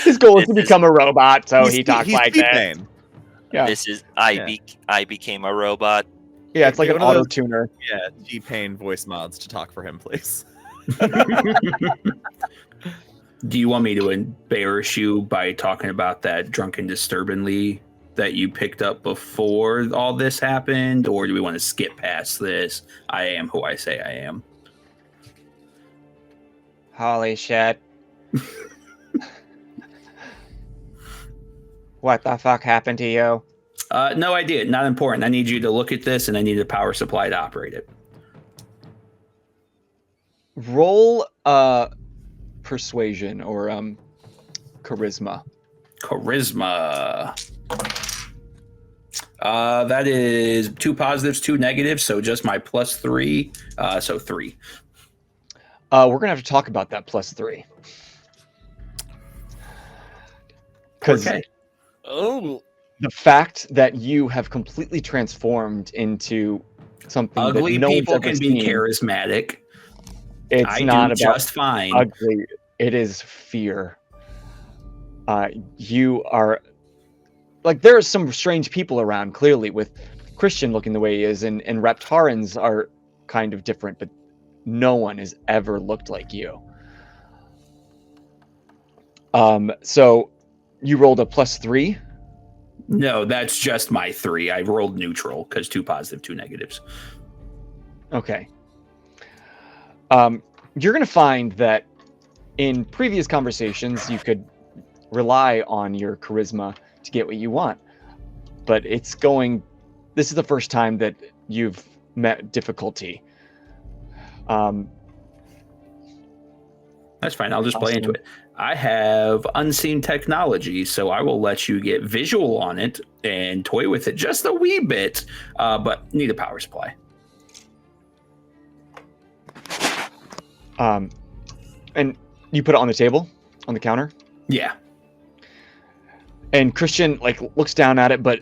His goal is to become a robot, so he talks he's like that. T-Pain. Yeah. This is... Yeah. I became a robot. Yeah, it's like Get an one of those- auto tuner. Yeah, T-Pain voice mods to talk for him, please. Do you want me to embarrass you by talking about that drunken disturbingly that you picked up before all this happened, or do we want to skip past this? I am who I say I am. Holy shit. What the fuck happened to you? No idea. Not important. I need you to look at this, and I need a power supply to operate it. Roll persuasion or charisma. Charisma. That is 2 positives, 2 negatives, so just my +3. So 3. We're gonna have to talk about that +3. Because Okay. Oh. the fact that you have completely transformed into something Ugly that no one's people ever can be seen, charismatic. it's I not do about just fine. ugly. It is fear. You are like, there are some strange people around, clearly, with Christian looking the way he is, and Reptarans are kind of different, but no one has ever looked like you. So you rolled a +3. No, that's just my 3. I rolled neutral because 2 positive, 2 negatives. Okay. You're going to find that in previous conversations, you could rely on your charisma to get what you want. But this is the first time that you've met difficulty. That's fine. I'll just play into it. I have unseen technology, so I will let you get visual on it and toy with it just a wee bit, but need a power supply. And you put it on the table, on the counter. Yeah. And Christian looks down at it, but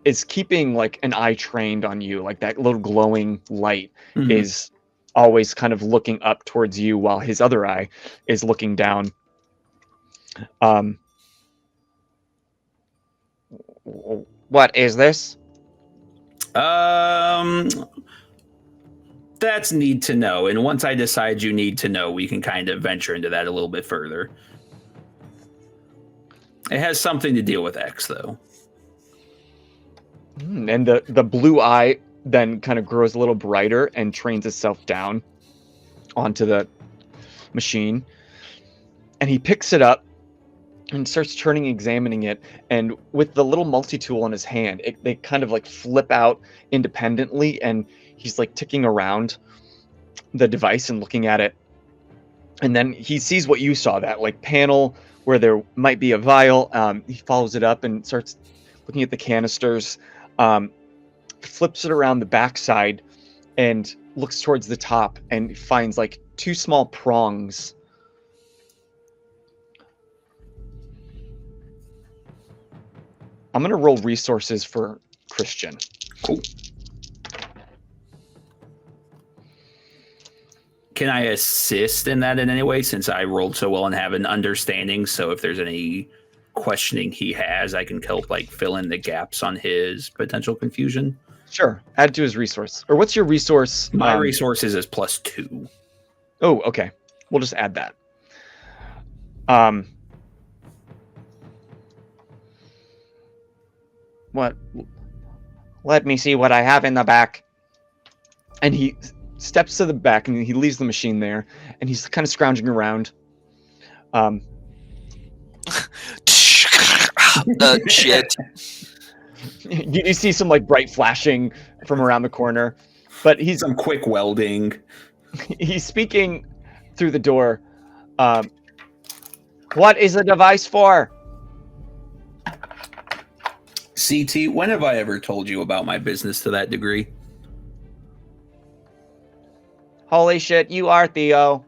is keeping like an eye trained on you, like that little glowing light Mhm. is always kind of looking up towards you while his other eye is looking down. What is this? That's need to know. And once I decide you need to know, we can kind of venture into that a little bit further. It has something to deal with X, though. And the blue eye then kind of grows a little brighter and trains itself down onto the machine. And he picks it up and starts turning, examining it. And with the little multi-tool on his hand, they kind of like flip out independently. And he's like ticking around the device and looking at it. And then he sees what you saw, that like panel where there might be a vial. He follows it up and starts looking at the canisters, flips it around the backside and looks towards the top and finds like 2 small prongs. I'm going to roll resources for Christian. Cool. Can I assist in that in any way, since I rolled so well and have an understanding? So if there's any questioning he has, I can help like fill in the gaps on his potential confusion. Sure. Add it to his resource. Or what's your resource? My resources is +2. Oh, okay. We'll just add that. What? Let me see what I have in the back. And he steps to the back and he leaves the machine there and he's kind of scrounging around. Shit. You see some like bright flashing from around the corner, but he's Some quick welding. he's speaking through the door. What is the device for? CT, when have I ever told you about my business to that degree? Holy shit, you are Theo.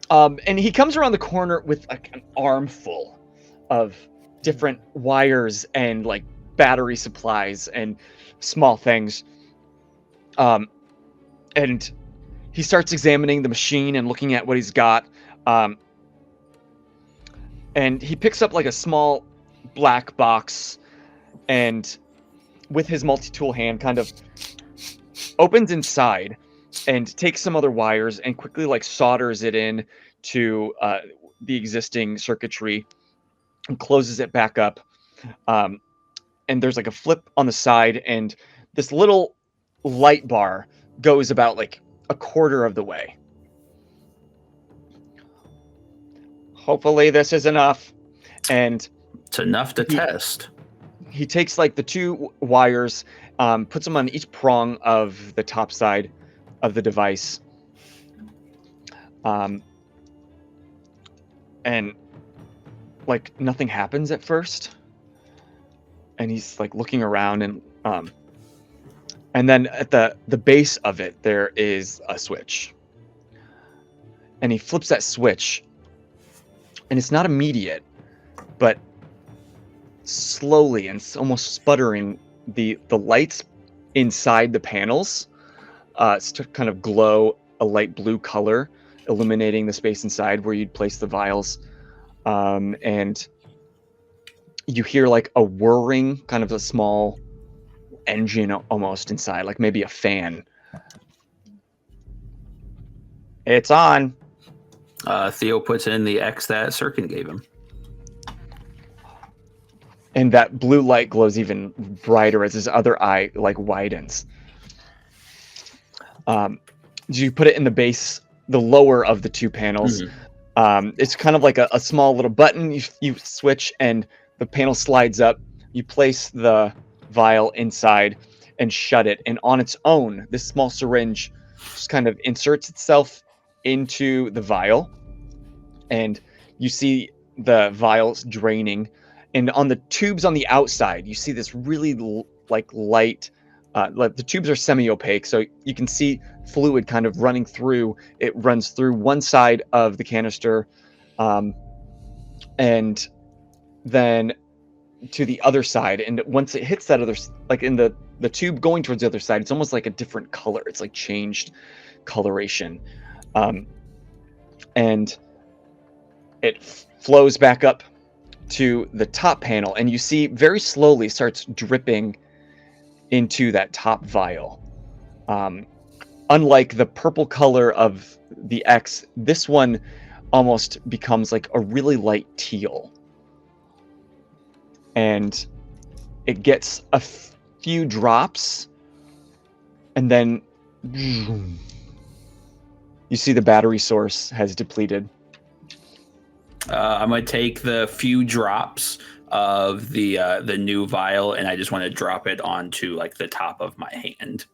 And he comes around the corner with like an armful of different wires and like battery supplies and small things. And he starts examining the machine and looking at what he's got. And he picks up like a small black box and with his multi-tool hand kind of opens inside and takes some other wires and quickly like solders it in to the existing circuitry and closes it back up. And there's like a flip on the side and this little light bar goes about like a quarter of the way. Hopefully this is enough. And It's enough to test. he takes like the 2 wires, puts them on each prong of the top side of the device. And like nothing happens at first. And he's like looking around and then at the base of it, there is a switch. And he flips that switch. And it's not immediate, but slowly and almost sputtering, the lights inside the panels kind of glow a light blue color, illuminating the space inside where you'd place the vials. And you hear like a whirring, kind of a small engine almost inside, like maybe a fan. It's on. Theo puts in the X that Sirkin gave him. And that blue light glows even brighter as his other eye like widens. You put it in the base, the lower of the 2 panels. It's kind of like a small little button. You switch and the panel slides up. You place the vial inside and shut it. And on its own, this small syringe just kind of inserts itself into the vial. And you see the vials draining. And on the tubes on the outside, you see this really light, like the tubes are semi-opaque, so you can see fluid kind of running through. It runs through one side of the canister, and then to the other side, and once it hits that other, like in the tube going towards the other side, it's almost like a different color. It's like changed coloration, and it flows back up to the top panel, and you see very slowly starts dripping into that top vial. Unlike the purple color of the X, this one almost becomes like a really light teal. And it gets a few drops, and then you see the battery source has depleted. I'm going to take the few drops of the new vial, and I just want to drop it onto like the top of my hand.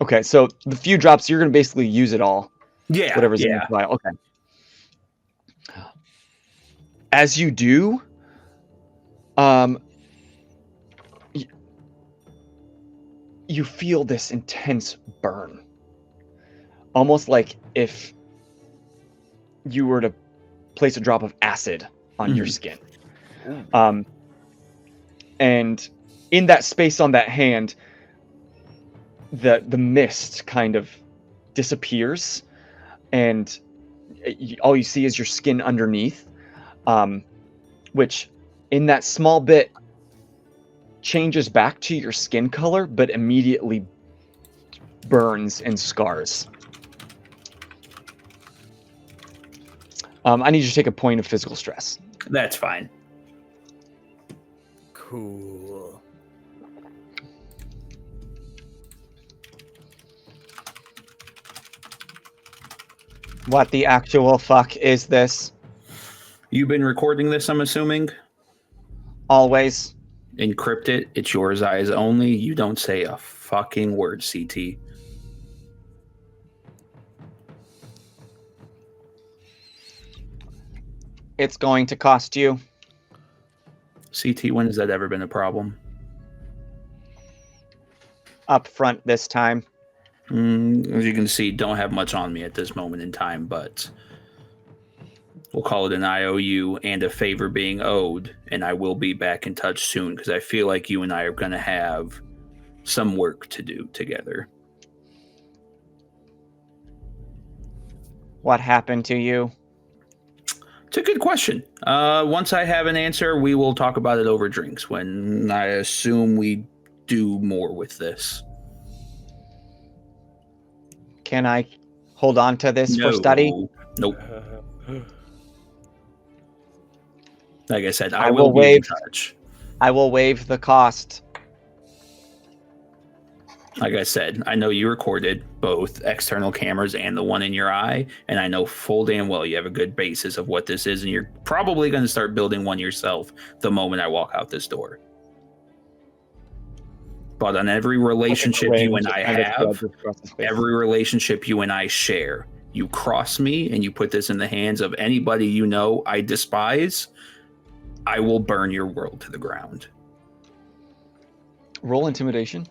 Okay, so the few drops, you're going to basically use it all. Yeah, Whatever's in the vial. Okay. As you do, you feel this intense burn. Almost like if you were to place a drop of acid on your skin. And in that space on that hand, the mist kind of disappears, and all you see is your skin underneath, which in that small bit changes back to your skin color, but immediately burns and scars. I need you to take a point of physical stress. That's fine. Cool. What the actual fuck is this? You've been recording this, I'm assuming? Always. Encrypt it. It's yours eyes only. You don't say a fucking word, CT. It's going to cost you. CT, when has that ever been a problem? Up front this time. As you can see, don't have much on me at this moment in time, but we'll call it an IOU and a favor being owed, and I will be back in touch soon because I feel like you and I are going to have some work to do together. What happened to you? It's a good question. Once I have an answer, we will talk about it over drinks when I assume we do more with this. Can I hold on to this for study? Nope. Like I said, I I will will be in waive- touch. I will waive the cost. Like I said, I know you recorded both external cameras and the one in your eye, and I know full damn well you have a good basis of what this is, and you're probably going to start building one yourself the moment I walk out this door. But on every relationship you and I have, every relationship you and I share, you cross me and you put this in the hands of anybody you know I despise, I will burn your world to the ground. Roll intimidation.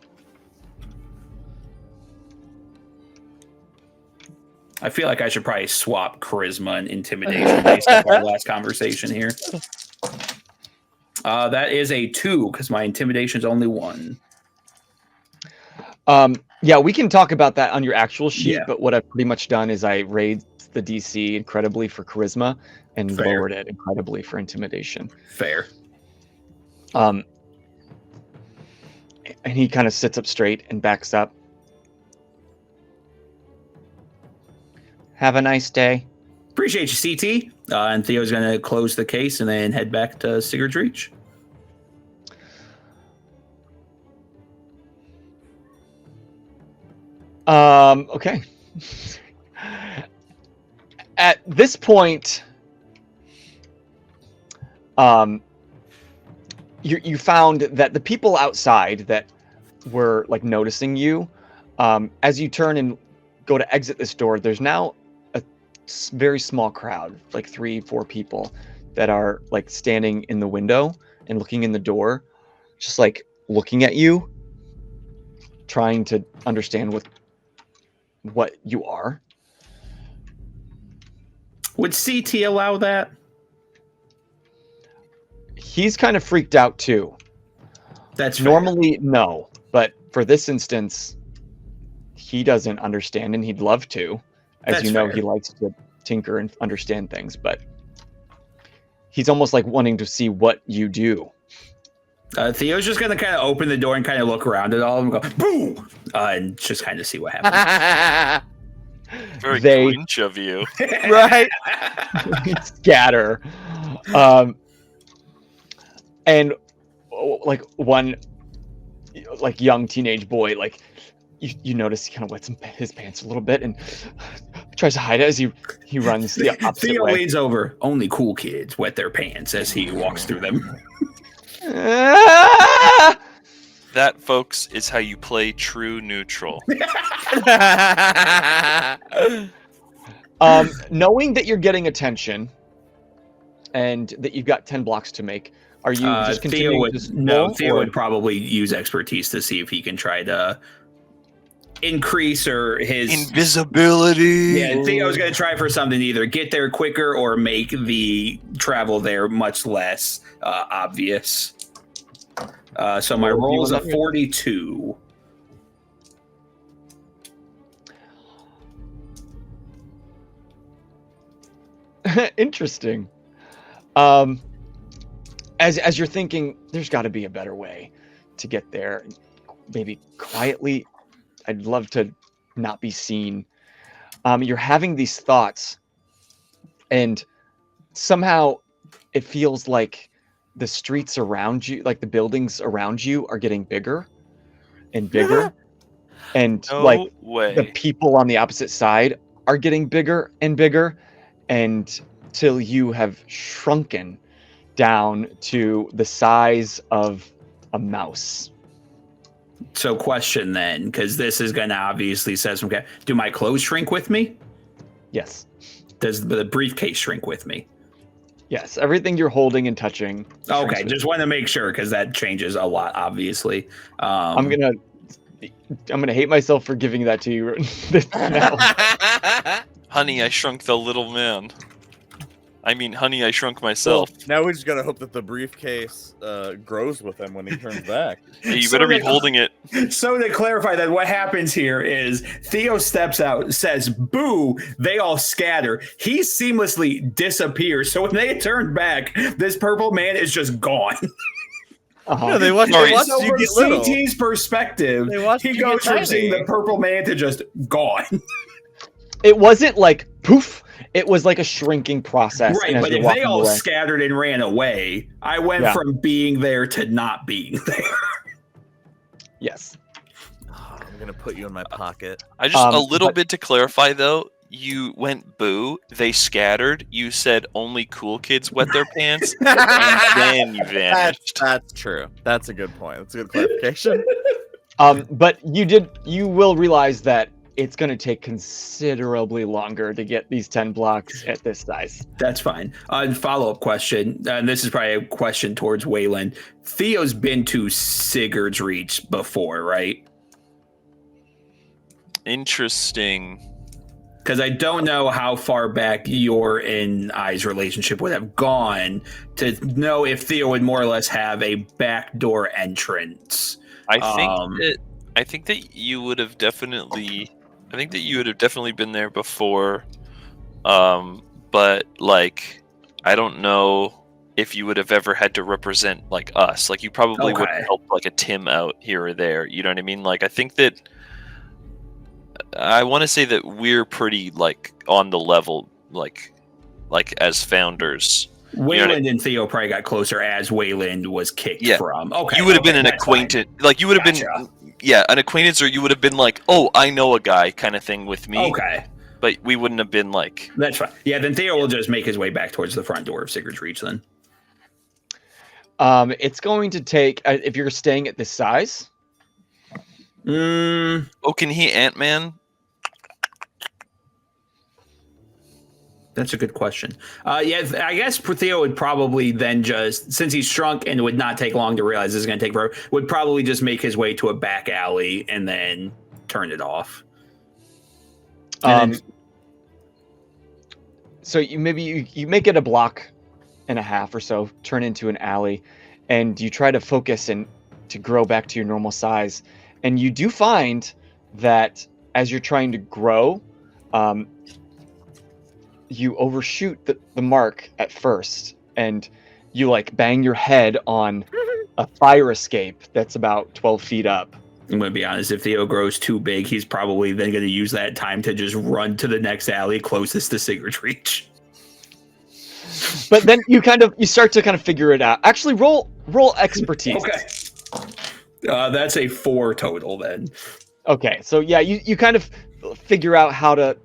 I feel like I should probably swap charisma and intimidation based on our last conversation here. That is a 2 because my intimidation is only 1. Yeah, we can talk about that on your actual sheet, Yeah. but what I've pretty much done is I raised the DC incredibly for charisma and Fair. lowered it incredibly for intimidation. Fair. And he kind of sits up straight and backs up. Have a nice day. Appreciate you, CT. And Theo's going to close the case and then head back to Sigurd's Reach. Okay. At this point, you found that the people outside that were like noticing you, as you turn and go to exit this door, there's now a very small crowd, like 3-4 people that are like standing in the window and looking in the door, just like looking at you, trying to understand what you are. Would CT allow that? He's kind of freaked out too. That's fair. Normally, no, but for this instance, he doesn't understand, and he'd love to. As That's you know, fair. he likes to tinker and understand things, but he's almost like wanting to see what you do. Theo's just gonna kind of open the door and kind of look around at all of them, and go boom, and just kind of see what happens. Very They- Grinch of you. Right. Scatter. And like one like young teenage boy, like you notice he kind of wets his pants a little bit and tries to hide it as he runs the opposite Theo way. leans over. Only cool kids wet their pants as he walks through them. Ah! That, folks, is how you play true neutral. Knowing that you're getting attention and that you've got 10 blocks to make, are you just Theo continuing to would Theo or- would probably use expertise to see if he can try to increase or his Invisibility. Yeah, Theo's gonna try for something to either get there quicker or make the travel there much less obvious. So my Roll roll is a D100. 42. Interesting. As you're thinking, there's got to be a better way to get there. Maybe quietly. I'd love to not be seen. You're having these thoughts, and somehow it feels like the streets around you, like the buildings around you, are getting bigger and bigger, and No like way. the people on the opposite side are getting bigger and bigger, and till you have shrunken down to the size of a mouse. So question then, because this is gonna obviously say some. Do my clothes shrink with me? Yes. Does the briefcase shrink with me? Yes. Everything you're holding and touching. shrinks Okay, with just want to make sure because that changes a lot, obviously. I'm gonna hate myself for giving that to you now. Honey, I shrunk the little man. I mean, honey, I shrunk myself. Now we just gotta hope that the briefcase grows with him when he turns back. Hey, you So better be that- holding it. So to clarify that, what happens here is Theo steps out, says "boo," they all scatter. He seamlessly disappears. So when they turn back, this purple man is just gone. Uh-huh. Yeah, they watch, Sorry. So you from get little. CT's perspective, They watched he you goes get from seeing tiny. the purple man to just gone. It wasn't like poof. It was like a shrinking process. Right, and as but you're if they walking all away- scattered and ran away, I went Yeah. from being there to not being there. yes. I'm gonna put you in my pocket. I just a little but- bit to clarify though. You went boo. They scattered. You said only cool kids wet their pants, and then you vanished. That's true. That's a good point. That's a good clarification. But you will realize that it's going to take considerably longer to get these 10 blocks at this size. That's fine. Follow-up question, and this is probably a question towards Waylon. Theo's been to Sigurd's Reach before, right? Interesting. Because I don't know how far back your and I's relationship would have gone to know if Theo would more or less have a backdoor entrance. I think that you would have definitely. I think that you would have definitely been there before. But like, I don't know if you would have ever had to represent like us. Like, you probably would Okay. have helped like a Tim out here or there. You know what I mean? Like, I think that. I want to say that we're pretty like on the level, like as founders. Wayland and Theo probably got closer as Wayland was kicked Yeah. from. Okay, You would have been an that's fine. acquaintance, like you would have Gotcha. been, yeah, an acquaintance, or you would have been like, oh, I know a guy, kind of thing with me. Okay, But we wouldn't have been like, that's fine. Yeah, then Theo will just make his way back towards the front door of Sigurd's Reach then. It's going to take, if you're staying at this size, Mm, oh, can he Ant-Man? that's a good question. Yeah, I guess Theo would probably then just, since he's shrunk and it would not take long to realize this is going to take forever, would probably just make his way to a back alley and then turn it off. And then- So you make it a block and a half or so, turn into an alley, and you try to focus and to grow back to your normal size. And you do find that as you're trying to grow, you overshoot the mark at first, and you like bang your head on a fire escape that's about 12 feet up. I'm going to be honest, if Theo grows too big, he's probably then going to use that time to just run to the next alley closest to Sigurd's reach. But then you start to kind of figure it out. Actually, roll expertise. Okay. That's a 4 total then. Okay, so yeah, you kind of figure out how to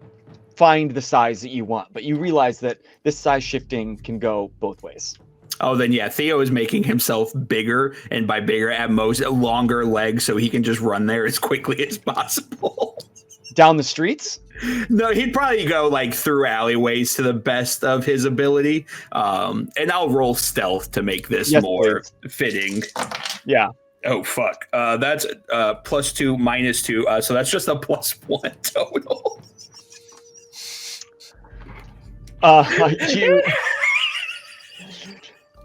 find the size that you want, but you realize that this size shifting can go both ways. Oh, then yeah, Theo is making himself bigger, and by bigger, at most, longer legs, so he can just run there as quickly as possible. Down the streets? No, he'd probably go like through alleyways to the best of his ability. And I'll roll stealth to make this more fitting. Yeah. Oh, fuck. That's +2, -2. So that's just a +1 total.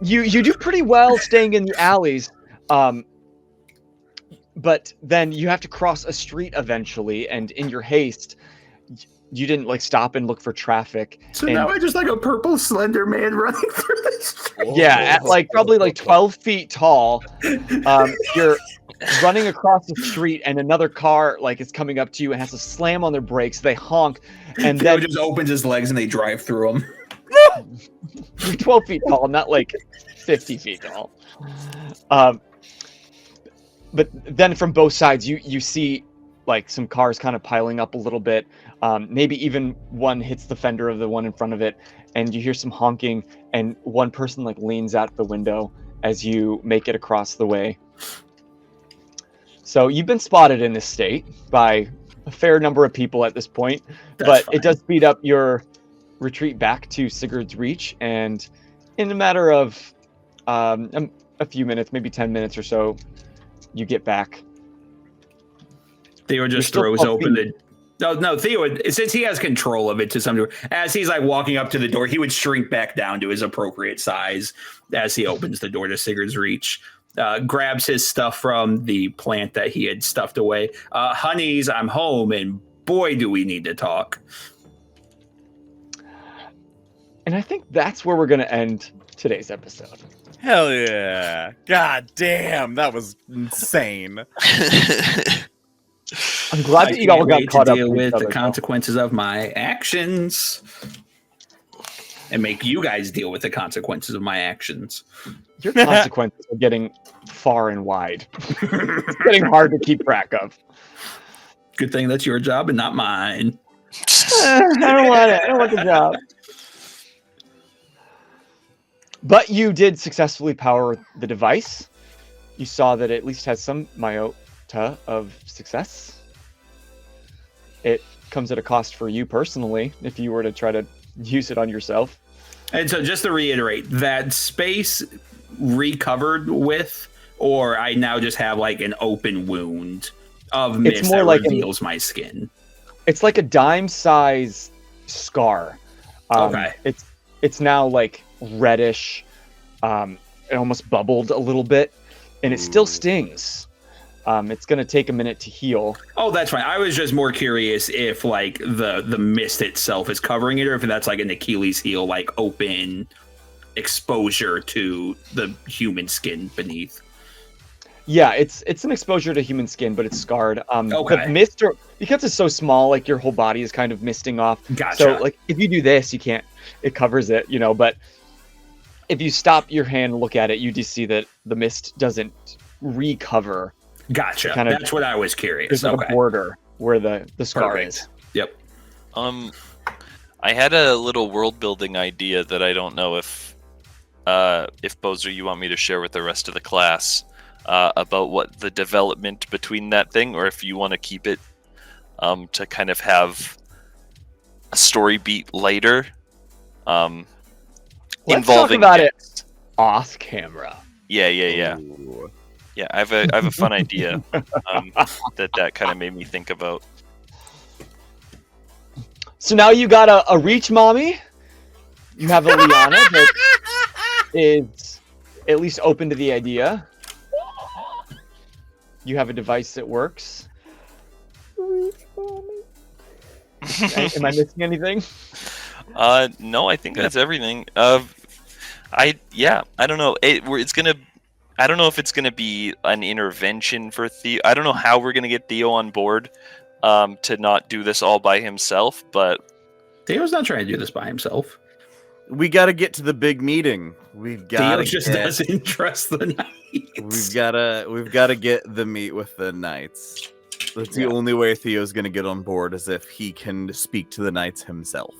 You do pretty well staying in the alleys, but then you have to cross a street eventually, and in your haste, you didn't like stop and look for traffic. So now I just like a purple slender man running through this. Yeah, at like probably like 12 feet tall, you're running across the street, and another car like is coming up to you and has to slam on their brakes. They honk, and Theo then just opens his legs and they drive through them. you're 12 feet tall, not like 50 feet tall. But then from both sides, you see like some cars kind of piling up a little bit. Maybe even one hits the fender of the one in front of it, and you hear some honking, and one person like leans out the window as you make it across the way. So you've been spotted in this state by a fair number of people at this point, but it does speed up your retreat back to Sigurd's Reach, and in a matter of a few minutes, maybe 10 minutes or so, you get back. Theo just throws open the... No, Theo, since he has control of it to some degree, as he's like walking up to the door, he would shrink back down to his appropriate size as he opens the door to Sigurd's Reach. Grabs his stuff from the plant that he had stuffed away. Honeys, I'm home, and boy, do we need to talk. And I think that's where we're going to end today's episode. Hell yeah. God damn, that was insane. I'm glad that you all got caught up with the consequences of my actions and make you guys deal with the consequences of my actions. Your consequences are getting far and wide. It's getting hard to keep track of. Good thing that's your job and not mine. I don't want it. I don't want the job. But you did successfully power the device. You saw that it at least has some iota of success. It comes at a cost for you personally if you were to try to use it on yourself. And so just to reiterate, that space recovered with, or I now just have like an open wound of mist that like reveals my skin? It's like a dime size scar. Okay. It's now like reddish. It almost bubbled a little bit, and it still stings. It's going to take a minute to heal. Oh, that's fine. I was just more curious if like the mist itself is covering it, or if that's like an Achilles heel, like open exposure to the human skin beneath. Yeah, it's an exposure to human skin, but it's scarred. Okay. The mist, because it's so small, like your whole body is kind of misting off. Gotcha. So like if you do this, you can't. It covers it, but if you stop your hand and look at it, you just see that the mist doesn't recover. Gotcha. That's what I was curious. There's a border where the scar is. Yep. I had a little world building idea that I don't know if Bozer, you want me to share with the rest of the class about what the development between that thing, or if you want to keep it to kind of have a story beat later. Let's talk about it off camera. Yeah. Ooh. Yeah, I have a fun idea that kind of made me think about. So now you got a reach mommy, You have a Liana that is at least open to the idea. You have a device that works. Am I missing anything? No, I think that's everything. I don't know. I don't know if it's gonna be an intervention for Theo. I don't know how we're gonna get Theo on board to not do this all by himself, but Theo's not trying to do this by himself. We got to get to the big meeting. We've got Theo just doesn't trust the knights. We've got to get the meet with the knights. That's the only way Theo's going to get on board, is if he can speak to the knights himself.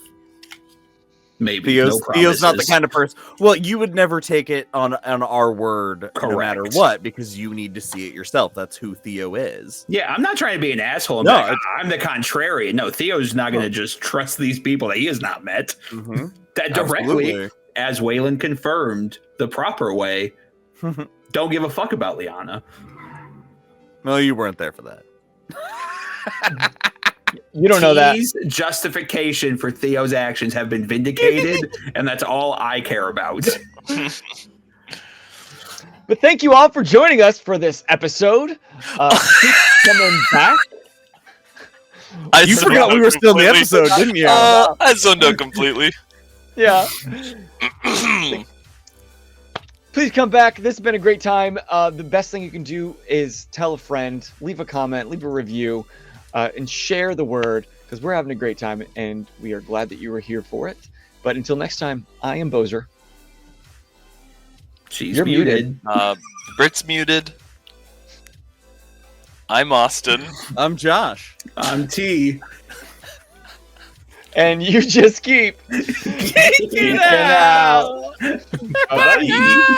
Maybe Theo's not the kind of person. Well, you would never take it on our word, no matter what, because you need to see it yourself. That's who Theo is. Yeah, I'm not trying to be an asshole. No, I'm the contrarian. No, Theo's not going to just trust these people that he has not met. Mm-hmm. That directly, as Waylon confirmed, the proper way. Don't give a fuck about Liana. No, you weren't there for that. You don't know that. T's justification for Theo's actions have been vindicated, and that's all I care about. But thank you all for joining us for this episode. Keep coming back. You forgot we were still in the episode, didn't you? I zoned out completely. Yeah. Please come back. This has been a great time. The best thing you can do is tell a friend, leave a comment, leave a review, and share the word, because we're having a great time and we are glad that you were here for it. But until next time, I am Bozer. You're muted. Brit's muted. I'm Austin. I'm Josh. I'm T. And you just keep geeking out. Bye-bye.